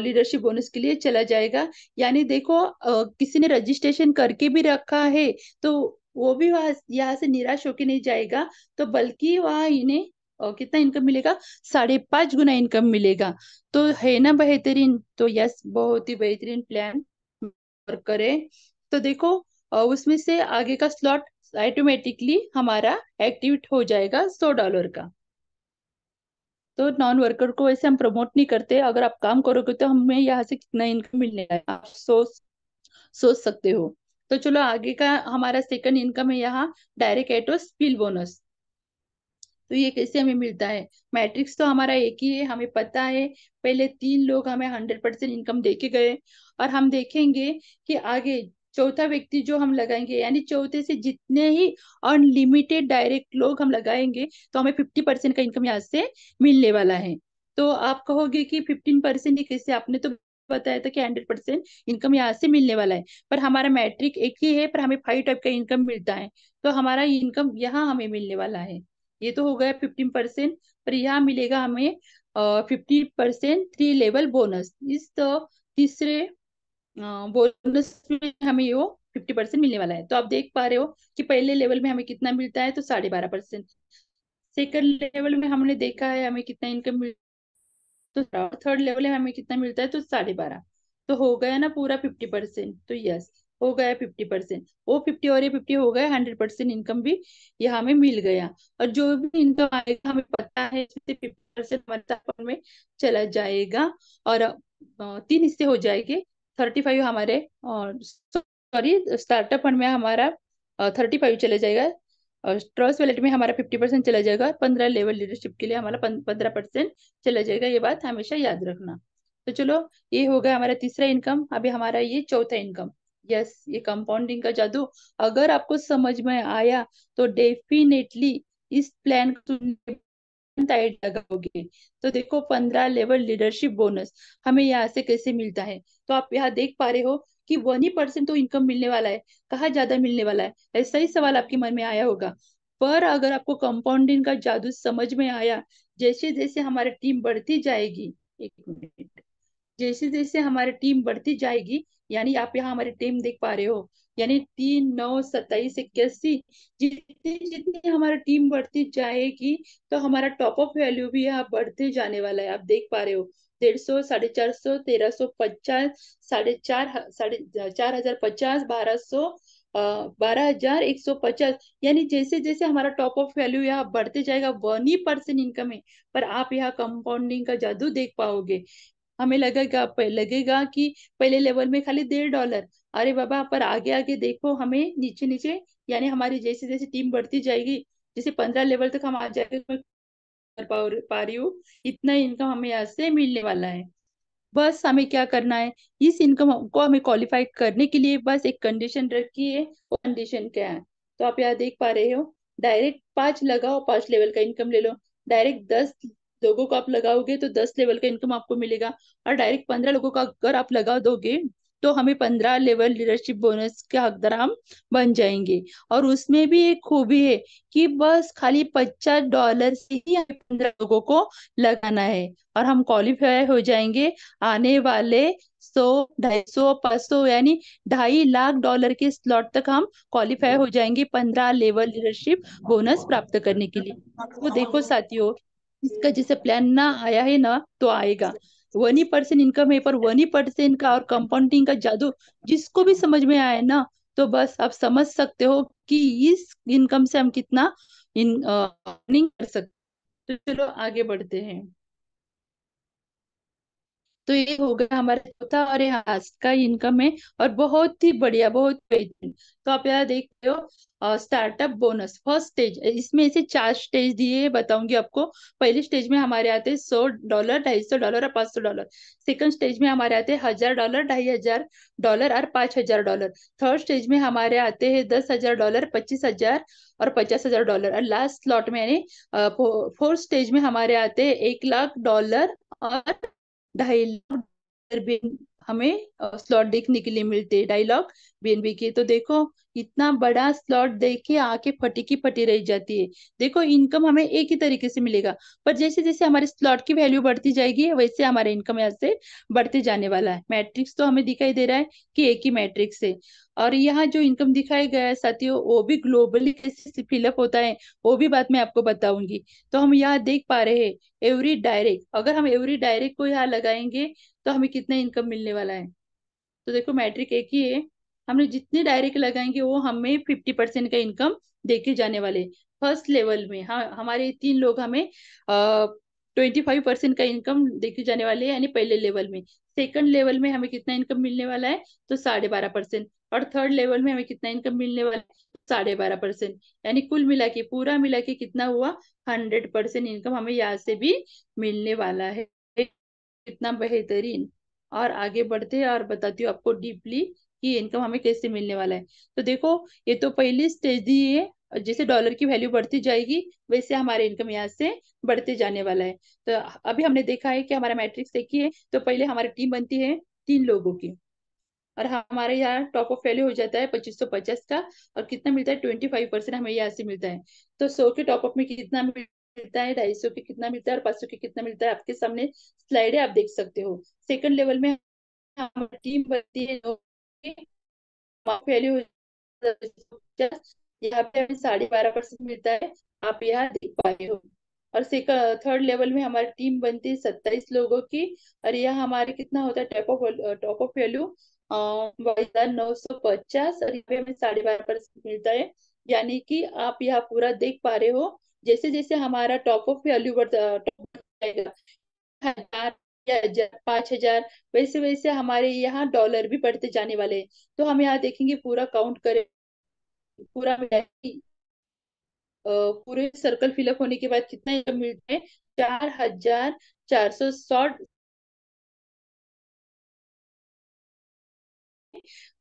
लीडरशिप बोनस के लिए चला जाएगा। यानी देखो, किसी ने रजिस्ट्रेशन करके भी रखा है, तो वो भी वहां यहाँ से निराश होके नहीं जाएगा, तो बल्कि वहां इन्हें कितना इनकम मिलेगा? 5.5 गुना इनकम मिलेगा। तो है ना बेहतरीन? तो यस, बहुत ही बेहतरीन प्लान करे। तो देखो, उसमें से आगे का स्लॉट ऑटोमेटिकली हमारा एक्टिवेट हो जाएगा $100 का। तो नॉन वर्कर को वैसे हम प्रमोट नहीं करते। अगर आप काम करोगे तो हमें यहाँ से कितना इनकम मिलने है आप सोच सोच सकते हो। तो चलो आगे का हमारा सेकंड इनकम है यहाँ, डायरेक्ट एटो स्पिल बोनस। तो ये कैसे हमें मिलता है? मैट्रिक्स तो हमारा एक ही है, हमें पता है। पहले 3 लोग हमें 100% इनकम देके गए, और हम देखेंगे कि आगे चौथा व्यक्ति जो हम लगाएंगे, यानी चौथे से जितने ही अनलिमिटेड डायरेक्ट लोग हम लगाएंगे, तो हमें 50% का इनकम यहाँ से मिलने वाला है। तो आप कहोगे कि 15% ही कैसे, आपने तो बताया था कि 100% इनकम यहाँ से मिलने वाला है। पर हमारा मैट्रिक एक ही है, पर हमें 5 टाइप का इनकम मिलता है। तो हमारा इनकम यहाँ हमें मिलने वाला है। ये तो हो गया 15%। पर यहाँ मिलेगा हमें 50% 3 लेवल बोनस। इस तो तीसरे बोनस में हमें वो 50% मिलने वाला है। तो आप देख पा रहे हो कि पहले लेवल में हमें कितना मिलता है, तो 12.5%। सेकंड लेवल में हमने देखा है हमें कितना इनकम मिलता है, तो थर्ड लेवल में हमें कितना मिलता है, तो 12.5। तो हो गया ना पूरा 50%। तो यस, हो गया 50%। वो 50 और ये 50 हो गया 100% इनकम भी यहाँ हमें मिल गया। और जो भी इनकम आएगा हमें पता है इससे 50% हमारे अकाउंट में चला जाएगा। और 3 हिस्से हो जाएंगे। 35 हमारे, और सॉरी, स्टार्टअप फंड में हमारा 35 चले जाएगा, और ट्रस्ट वैलेट में हमारा 50% चला जाएगा। 15 लेवल लीडरशिप के लिए हमारा 15% चला जाएगा। ये बात हमेशा याद रखना। तो चलो, ये हो गया हमारा तीसरा इनकम। अभी हमारा ये चौथा इनकम। यस, ये कंपाउंडिंग का जादू अगर आपको समझ में आया, तो डेफिनेटली इस प्लान को टाइट लगाओगे। तो देखो, 15 लेवल लीडरशिप बोनस हमें यहाँ से कैसे मिलता है। तो आप यहाँ देख पा रहे हो कि 1% तो इनकम मिलने वाला है, कहाँ ज्यादा मिलने वाला है, ऐसा ही सवाल आपके मन में आया होगा। पर अगर आपको कंपाउंडिंग का जादू समझ में आया, जैसे जैसे हमारी टीम बढ़ती जाएगी, एक मिनट, जैसे जैसे हमारी टीम बढ़ती जाएगी, यानी आप यहाँ हमारी टीम देख पा रहे हो, यानी 3, 9, 27, 81, जितनी जितनी हमारी टीम बढ़ती जाएगी, तो हमारा टॉप अप वैल्यू भी यहाँ बढ़ते जाने वाला है। आप देख पा रहे हो, 150, 450, 1350, 4,500, 4,050, 1200, 12,150। यानी जैसे जैसे हमारा टॉप ऑफ वैल्यू यहाँ बढ़ते जाएगा, 1% इनकम है, पर आप यहाँ कंपाउंडिंग का जादू देख पाओगे। हमें लगेगा कि पहले लेवल में खाली $1.5। अरे बाबा, पर आगे आगे देखो, हमें नीचे नीचे, यानी हमारी जैसे जैसे टीम बढ़ती जाएगी, जैसे 15 लेवल तक हम आ जाएंगे, मैं कर पा रही हूँ, इतना इनकम हमें यहाँ से मिलने वाला है। बस हमें क्या करना है, इस इनकम को हमें क्वालिफाई करने के लिए बस एक कंडीशन रखी है। वो कंडीशन क्या है? तो आप यहाँ देख पा रहे हो, डायरेक्ट 5 लगाओ, 5 लेवल का इनकम ले लो। डायरेक्ट 10 लोगों को आप लगाओगे तो 10 लेवल का इनकम आपको मिलेगा। और डायरेक्ट 15 लोगों का अगर आप लगा दोगे, तो हमें 15 लेवल लीडरशिप बोनस के हकदार हम बन जाएंगे। और उसमें भी एक खूबी है कि बस खाली $50 से ही हमें 15 लोगों को लगाना है, और हम क्वालिफाई हो जाएंगे आने वाले 100, 250, 500, यानी $2.5 लाख के स्लॉट तक हम क्वालिफाई हो जाएंगे 15 लेवल लीडरशिप बोनस प्राप्त करने के लिए। तो देखो साथियों, इसका जैसे प्लान ना आया है ना, तो आएगा। 1% इनकम है, पर 1% का और कंपाउंडिंग का जादू जिसको भी समझ में आए ना, तो बस आप समझ सकते हो कि इस इनकम से हम कितना इन अर्निंग कर सकते। तो चलो आगे बढ़ते हैं। तो ये हो गया हमारा चौथा और ये आज का इनकम है, और बहुत ही बढ़िया, बहुत बेहतरीन। तो आप यहाँ देख रहे हो, स्टार्टअप बोनस फर्स्ट स्टेज, इसमें से 4 स्टेज दिए बताऊंगी आपको। पहले स्टेज में हमारे आते हैं $100, $250 और $500। सेकंड स्टेज में हमारे आते हैं $1,000, $2,500 और $5,000। थर्ड स्टेज में हमारे आते हैं $10,000, 25,000 और $50,000। और लास्ट स्लॉट में, यानी फोर्थ स्टेज में हमारे आते हैं $1,00,000 और 2.5 लाख भी हमें स्लॉट देखने के लिए मिलते हैं, डायलॉग बीएनबी के। तो देखो, इतना बड़ा स्लॉट देख के आंखें फटी की फटी रह जाती है। देखो, इनकम हमें एक ही तरीके से मिलेगा, पर जैसे जैसे हमारे स्लॉट की वैल्यू बढ़ती जाएगी, वैसे हमारा इनकम यहाँ से बढ़ते जाने वाला है। मैट्रिक्स तो हमें दिखाई दे रहा है कि एक ही मैट्रिक्स है। और यहाँ जो इनकम दिखाया गया है साथियों, वो भी ग्लोबली कैसे फिलअप होता है, वो भी बात मैं आपको बताऊंगी। तो हम यहाँ देख पा रहे हैं, एवरी डायरेक्ट, अगर हम एवरी डायरेक्ट को यहाँ लगाएंगे, तो हमें कितना इनकम मिलने वाला है। तो देखो, मैट्रिक एक ही है, हमने जितने डायरेक्ट लगाएंगे वो हमें 50% का इनकम देके जाने वाले। फर्स्ट लेवल में हाँ हमारे 3 लोग हमें 25% का इनकम देके जाने वाले हैं, यानी पहले लेवल में। सेकंड लेवल में हमें कितना इनकम मिलने वाला है, तो 12.5%। और थर्ड लेवल में हमें कितना इनकम मिलने वाला है, 12.5%। यानी कुल मिला के पूरा मिला के कितना हुआ, 100% इनकम हमें यहाँ से भी मिलने वाला है। कितना बेहतरीन। और आगे बढ़ते हैं और बताती हूँ आपको डीपली कि इनकम हमें कैसे मिलने वाला है। तो देखो, ये तो पहली स्टेज दी है, और जैसे डॉलर की वैल्यू बढ़ती जाएगी वैसे हमारे इनकम यहाँ से बढ़ते जाने वाला है। तो अभी हमने देखा है कि हमारा मैट्रिक्स देखिए, तो पहले हमारी टीम बनती है 3 लोगों की, और हमारे यहाँ टॉप ऑफ वैल्यू हो जाता है 2550 का। और कितना मिलता है, 25% हमें यहाँ से मिलता है। तो 100 के टॉप अप में कितना मिलता है, 250 के कितना मिलता है, और 500 के कितना मिलता है, आपके सामने स्लाइड है, आप देख सकते हो। सेकंड लेवल में हमारी टीम बनती है वैल्यू, यहाँ पे हमें 12.5% मिलता है, आप यहाँ देख पा रहे हो। और थर्ड लेवल में हमारी टीम बनती है 27 लोगों की, और यह हमारे कितना होता है, टॉप ऑफ वैल्यू 22,950, और यहाँ पे हमें 12.5% मिलता है। यानी कि आप यहाँ पूरा देख पा रहे हो, जैसे जैसे हमारा टॉप ऑफ वैल्यू बढ़ता जाएगा, 1,000 या 5,000, वैसे वैसे हमारे यहाँ डॉलर भी बढ़ते जाने वाले हैं। तो हम यहाँ देखेंगे, पूरा काउंट करें, पूरा मिला के, पूरे सर्कल फिलअप होने के बाद कितना इनकम मिलता है, 4,460,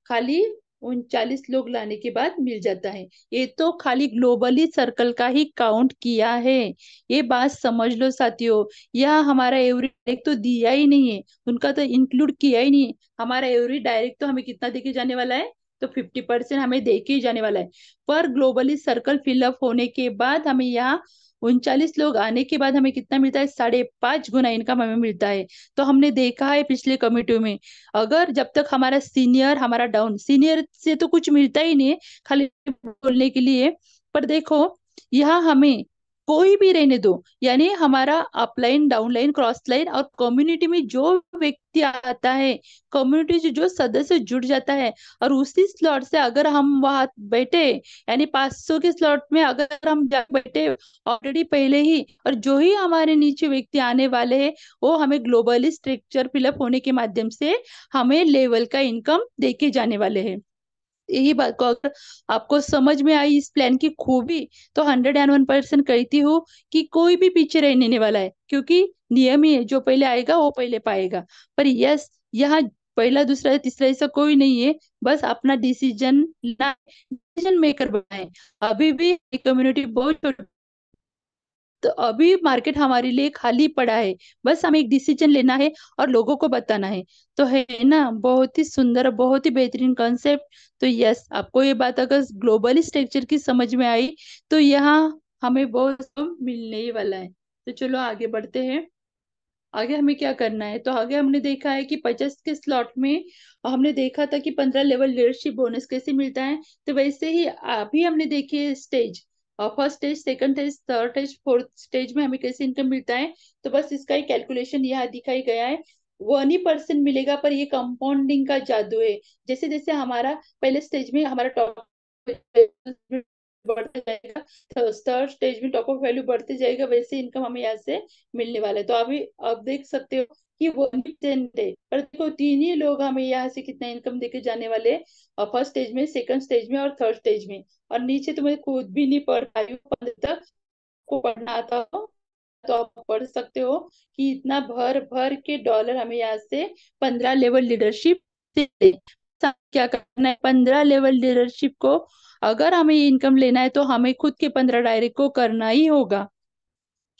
खाली 39 लोग लाने के बाद मिल जाता है। ये तो खाली ग्लोबली सर्कल का ही काउंट किया है। ये बात समझ लो साथियों, यह हमारा एवरी डायरेक्ट तो दिया ही नहीं है, उनका तो इंक्लूड किया ही नहीं है। हमारा एवरी डायरेक्ट तो हमें कितना देके जाने वाला है, तो 50% हमें देके ही जाने वाला है। पर ग्लोबली सर्कल फिलअप होने के बाद हमें यहाँ 39 लोग आने के बाद हमें कितना मिलता है, 5.5 गुना इनकम हमें मिलता है। तो हमने देखा है पिछले कमिटी में, अगर जब तक हमारा सीनियर हमारा डाउन, सीनियर से तो कुछ मिलता ही नहीं है, खाली बोलने के लिए। पर देखो, यहाँ हमें कोई भी रहने दो, यानी हमारा अपलाइन डाउनलाइन क्रॉस लाइन और कम्युनिटी में जो व्यक्ति आता है, कम्युनिटी से जो सदस्य जुड़ जाता है, और उसी स्लॉट से अगर हम वहां बैठे, यानी 500 के स्लॉट में अगर हम जा बैठे ऑलरेडी पहले ही, और जो ही हमारे नीचे व्यक्ति आने वाले हैं, वो हमें ग्लोबली स्ट्रक्चर फिलअप होने के माध्यम से हमें लेवल का इनकम देके जाने वाले हैं। यही बात को अगर आपको समझ में आई इस प्लान की खूबी, तो 101% कहती हूँ कि कोई भी पीछे रहने नहीं वाला है, क्योंकि नियम ही है, जो पहले आएगा वो पहले पाएगा। पर यस, यहाँ पहला दूसरा तीसरा ऐसा कोई नहीं है, बस अपना डिसीजन ना, डिसीजन मेकर बनाए। अभी भी कम्युनिटी बहुत छोटी, तो अभी मार्केट हमारे लिए खाली पड़ा है, बस हमें एक डिसीजन लेना है और लोगों को बताना है। तो है ना, बहुत ही सुंदर, बहुत ही बेहतरीन कॉन्सेप्ट। तो यस, आपको ये बात अगर ग्लोबल स्ट्रक्चर की समझ में आई, तो यहाँ हमें बहुत सब मिलने ही वाला है। तो चलो आगे बढ़ते हैं। आगे हमें क्या करना है, तो आगे हमने देखा है कि 50 के स्लॉट में हमने देखा था कि 15 लेवल लीडरशिप बोनस कैसे मिलता है। तो वैसे ही अभी हमने देखी stage, first stage, second stage, third stage, fourth stage में हमें कैसे इनकम मिलता है। तो बस इसका ही कैलकुलेशन यहाँ दिखाई गया है। 1% मिलेगा, पर ये कंपाउंडिंग का जादू है। जैसे जैसे हमारा पहले स्टेज में हमारा टॉप बढ़ता जाएगा, थर्ड स्टेज में टॉप ऑफ वैल्यू बढ़ते जाएगा, वैसे इनकम हमें यहाँ से मिलने वाला है। तो अभी आप देख सकते हो कि 1% है, पर देखो 3 ही लोग हमें यहाँ से कितना इनकम देके जाने वाले, फर्स्ट स्टेज में, सेकंड स्टेज में और थर्ड स्टेज में। और नीचे तो मैं खुद भी नहीं पढ़ पाई हूँ, 15 तक को पढ़ना आता हो तो आप पढ़ सकते हो कि इतना भर भर के डॉलर हमें यहाँ से 15 लेवल लीडरशिप से क्या करना है। 15 लेवल लीडरशिप को अगर हमें इनकम लेना है, तो हमें खुद के 15 डायरेक्ट को करना ही होगा।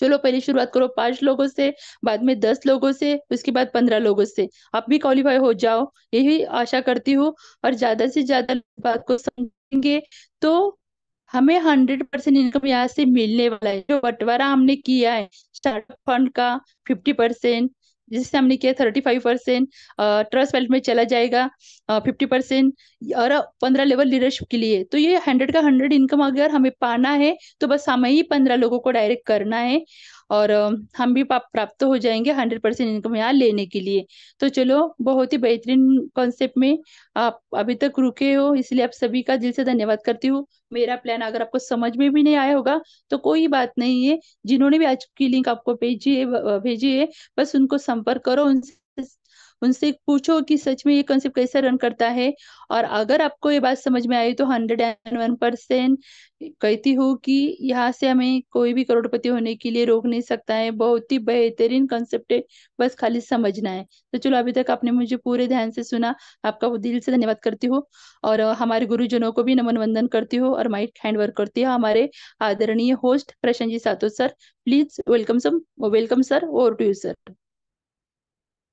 चलो पहले शुरुआत करो 5 लोगों से, बाद में 10 लोगों से, उसके बाद 15 लोगों से। आप भी क्वालिफाई हो जाओ, यही आशा करती हूँ। और ज्यादा से ज्यादा बात को समझेंगे, तो हमें 100% इनकम यहाँ से मिलने वाला है। जो बंटवारा हमने किया है स्टार्टअप फंड का, 50%, जिससे हमने किया 35%, ट्रस्ट वेल्थ में चला जाएगा 50%, और 15 लेवल लीडरशिप के लिए। तो ये 100 का 100 इनकम अगर हमें पाना है, तो बस हमें ही 15 लोगों को डायरेक्ट करना है। और हम भी प्राप्त हो जाएंगे 100% इनकम यहाँ लेने के लिए। तो चलो, बहुत ही बेहतरीन कॉन्सेप्ट में आप अभी तक रुके हो, इसलिए आप सभी का दिल से धन्यवाद करती हूँ। मेरा प्लान अगर आपको समझ में भी नहीं आया होगा तो कोई बात नहीं है, जिन्होंने भी आज की लिंक आपको भेजी है, बस उनको संपर्क करो, उनसे उनसे पूछो कि सच में ये कॉन्सेप्ट कैसे रन करता है। और अगर आपको ये बात समझ में आई तो 101% कहती हूँ कि यहाँ से हमें कोई भी करोड़पति होने के लिए रोक नहीं सकता है। बहुत ही बेहतरीन कॉन्सेप्ट है, बस खाली समझना है। तो चलो, अभी तक आपने मुझे पूरे ध्यान से सुना, आपका वो दिल से धन्यवाद करती हूँ। और हमारे गुरुजनों को भी नमन वंदन करती हूँ और माइक हैंड वर्क करती है हमारे आदरणीय होस्ट प्रशांत जी सातो sir. Please welcome sir, over to you sir.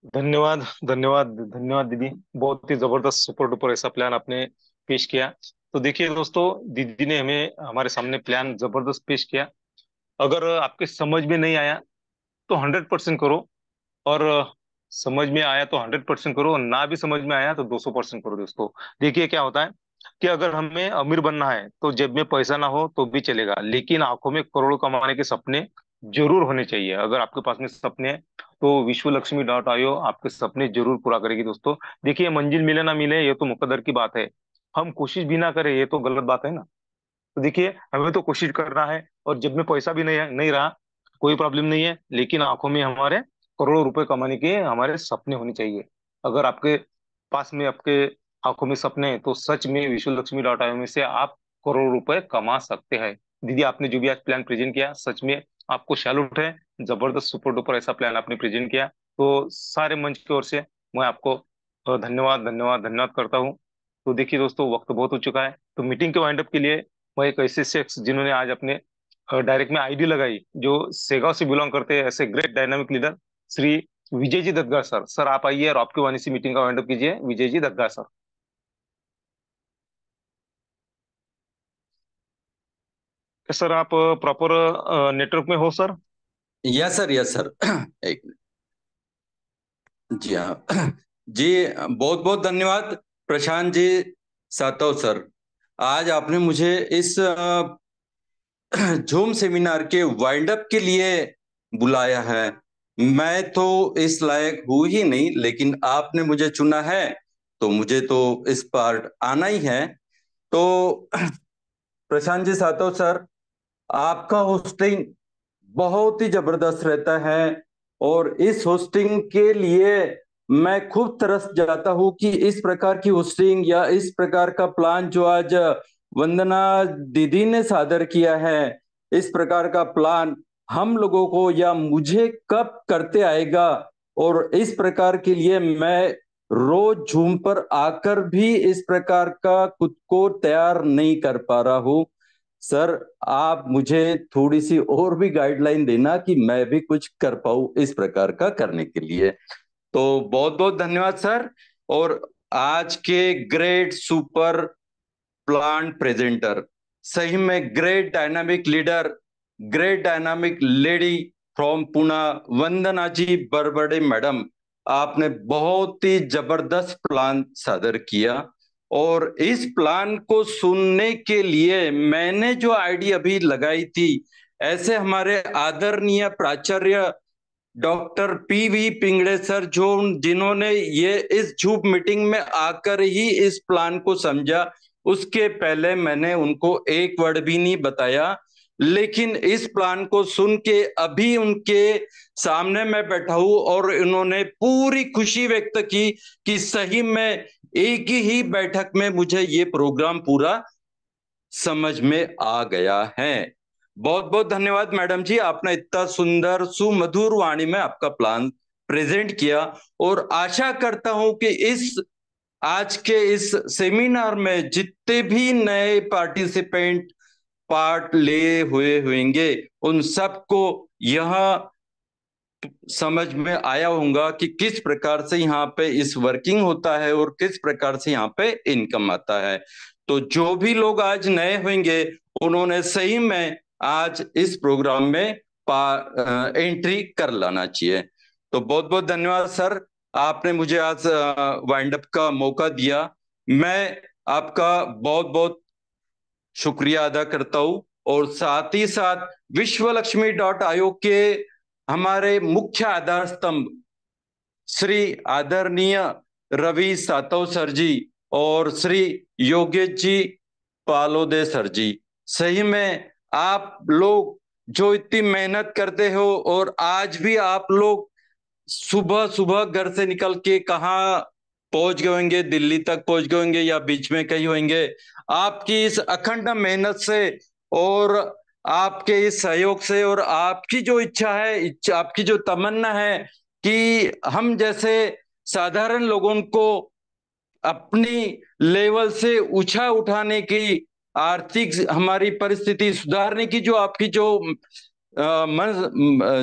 धन्यवाद धन्यवाद धन्यवाद दीदी। बहुत ही जबरदस्त सुपर डुपर ऐसा प्लान आपने पेश किया। तो देखिए दोस्तों, दीदी ने हमें हमारे सामने प्लान जबरदस्त पेश किया। अगर आपके समझ में नहीं आया तो 100% करो, और समझ में आया तो 100% करो, और ना भी समझ में आया तो 200% करो। दोस्तों देखिए क्या होता है कि अगर हमें अमीर बनना है तो जेब में पैसा ना हो तो भी चलेगा, लेकिन आंखों में करोड़ों कमाने के सपने जरूर होने चाहिए। अगर आपके पास में सपने हैं तो विश्वलक्ष्मी.io आपके सपने जरूर पूरा करेगी। दोस्तों देखिए, मंजिल मिले ना मिले ये तो मुकद्दर की बात है, हम कोशिश भी ना करें ये तो गलत बात है ना। तो देखिए, हमें तो कोशिश करना है, और जब में पैसा भी नहीं रहा कोई प्रॉब्लम नहीं है, लेकिन आंखों में हमारे करोड़ों रुपए कमाने के हमारे सपने होने चाहिए। अगर आपके पास में आपके आंखों में सपने हैं तो सच में विश्वलक्ष्मी.io में से आप करोड़ों रुपए कमा सकते हैं। दीदी आपने जो भी आज प्लान प्रेजेंट किया, सच में आपको सैल्यूट है। जबरदस्त सुपर डुपर ऐसा प्लान आपने प्रेजेंट किया, तो सारे मंच की ओर से मैं आपको धन्यवाद धन्यवाद धन्यवाद करता हूँ। तो देखिए दोस्तों, वक्त बहुत हो चुका है, तो मीटिंग के वाइंड अप के लिए मैं एक ऐसे शख्स जिन्होंने आज अपने डायरेक्ट में आईडी लगाई, जो सेगांव से बिलोंग करते हैं, ऐसे great dynamic leader Shri Vijay ji दत्तगार sir. Sir आप आइए और आपकी वाणी से मीटिंग का वाइंड अप कीजिए, विजय जी दत्तगार सर। सर आप प्रॉपर नेटवर्क में हो sir? Yes sir, yes sir. एक जी हाँ। जी, बहुत बहुत धन्यवाद प्रशांत जी सातव सर। आज आपने मुझे इस जूम सेमिनार के वाइंड अप के लिए बुलाया है। मैं तो इस लायक हूं ही नहीं, लेकिन आपने मुझे चुना है तो मुझे तो इस पार्ट आना ही है। तो प्रशांत जी सातव सर, आपका होस्टिंग बहुत ही जबरदस्त रहता है, और इस होस्टिंग के लिए मैं खूब तरस जाता हूं कि इस प्रकार की होस्टिंग या इस प्रकार का प्लान जो आज वंदना दीदी ने सादर किया है, इस प्रकार का प्लान हम लोगों को या मुझे कब करते आएगा। और इस प्रकार के लिए मैं रोज झूम पर आकर भी इस प्रकार का खुद को तैयार नहीं कर पा रहा हूं। सर, आप मुझे थोड़ी सी और भी गाइडलाइन देना कि मैं भी कुछ कर पाऊं इस प्रकार का करने के लिए। तो बहुत बहुत धन्यवाद सर। और आज के ग्रेट सुपर प्लांट प्रेजेंटर, सही में great dynamic leader, great dynamic lady from Pune, Vandana ji Barbade madam, आपने बहुत ही जबरदस्त प्लान सादर किया। और इस प्लान को सुनने के लिए मैंने जो आईडी अभी लगाई थी, ऐसे हमारे आदरणीय प्राचार्य डॉक्टर पीवी पिंगड़े सर, जो जिन्होंने ये इस जूम मीटिंग में आकर ही इस प्लान को समझा, उसके पहले मैंने उनको एक वर्ड भी नहीं बताया। लेकिन इस प्लान को सुन के अभी उनके सामने मैं बैठा हूं और इन्होंने पूरी खुशी व्यक्त की कि सही में एक ही बैठक में मुझे ये प्रोग्राम पूरा समझ में आ गया है। बहुत बहुत धन्यवाद मैडम जी, आपने इतना सुंदर सुमधुर वाणी में आपका प्लान प्रेजेंट किया। और आशा करता हूं कि इस आज के इस सेमिनार में जितने भी नए पार्टिसिपेंट पार्ट ले हुए होंगे, उन सबको यह समझ में आया होगा कि किस प्रकार से यहाँ पे इस वर्किंग होता है और किस प्रकार से यहाँ पे इनकम आता है। तो जो भी लोग आज नए होंगे, उन्होंने सही में आज इस प्रोग्राम में एंट्री कर लाना चाहिए। तो बहुत बहुत धन्यवाद सर, आपने मुझे आज वाइंड अप का मौका दिया। मैं आपका बहुत बहुत शुक्रिया अदा करता हूं, और साथ ही साथ विश्वलक्ष्मी.io के हमारे मुख्य आधार स्तंभ श्री आदरणीय रवि सातव सर जी और श्री योगेश जी पालोदे सर जी। सही में आप लोग जो इतनी मेहनत करते हो और आज भी आप लोग सुबह सुबह घर से निकल के कहाँ पहुंच गए होंगे, दिल्ली तक पहुंच गए होंगे या बीच में कहीं होंगे, आपकी इस अखंड मेहनत से और आपके इस सहयोग से और आपकी जो इच्छा है, आपकी जो तमन्ना है कि हम जैसे साधारण लोगों को अपनी लेवल से ऊंचा उठाने की, आर्थिक हमारी परिस्थिति सुधारने की जो आपकी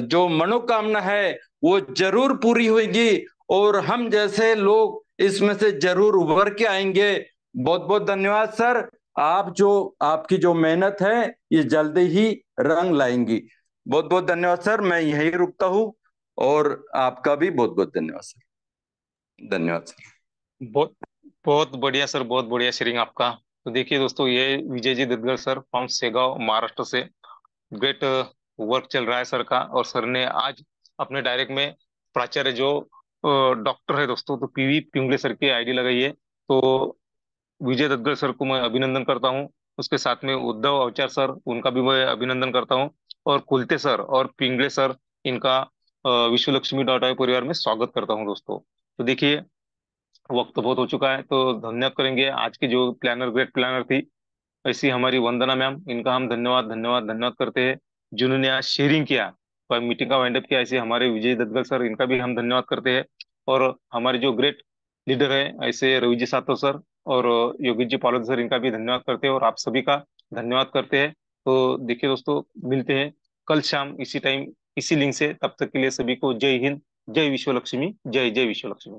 जो मनोकामना है वो जरूर पूरी होगी और हम जैसे लोग इसमें से जरूर उभर के आएंगे। बहुत बहुत धन्यवाद सर। आपकी जो मेहनत है ये जल्दी ही रंग लाएंगी। बहुत बहुत धन्यवाद सर। मैं यहीं रुकता हूँ और आपका भी बहुत बहुत धन्यवाद सर। धन्यवाद सर। बहुत बहुत बढ़िया सर, बहुत बढ़िया शेयरिंग आपका। तो देखिए दोस्तों, ये विजय जी ददगर सर फ्रॉम सेगांव महाराष्ट्र से। ग्रेट वर्क चल रहा है सर का, और सर ने आज अपने डायरेक्ट में प्राचार्य जो डॉक्टर है दोस्तों, तो पीवी पिंगले सर की आईडी लगाई है। तो विजय ददगर सर को मैं अभिनंदन करता हूँ। उसके साथ में उद्धव अवचार सर, उनका भी मैं अभिनंदन करता हूँ। और कुलते सर और पिंगले सर, इनका विश्व लक्ष्मी डॉट आई परिवार में स्वागत करता हूँ दोस्तों। तो देखिए, वक्त तो बहुत हो चुका है, तो धन्यवाद करेंगे आज की जो प्लानर, ग्रेट प्लानर थी, ऐसी हमारी वंदना मैम, इनका हम धन्यवाद धन्यवाद धन्यवाद करते हैं जिन्होंने आज शेयरिंग किया, और मीटिंग का वाइंड अप किया। ऐसे हमारे विजय दत्तगल सर, इनका भी हम धन्यवाद करते हैं। और हमारे जो ग्रेट लीडर है ऐसे रवि जी सातो सर और योगेश जी पालोद सर, इनका भी धन्यवाद करते हैं और आप सभी का धन्यवाद करते हैं। तो देखिए दोस्तों, मिलते हैं कल शाम इसी टाइम इसी लिंक से। तब तक के लिए सभी को जय हिंद, जय विश्व लक्ष्मी, जय जय विश्व लक्ष्मी।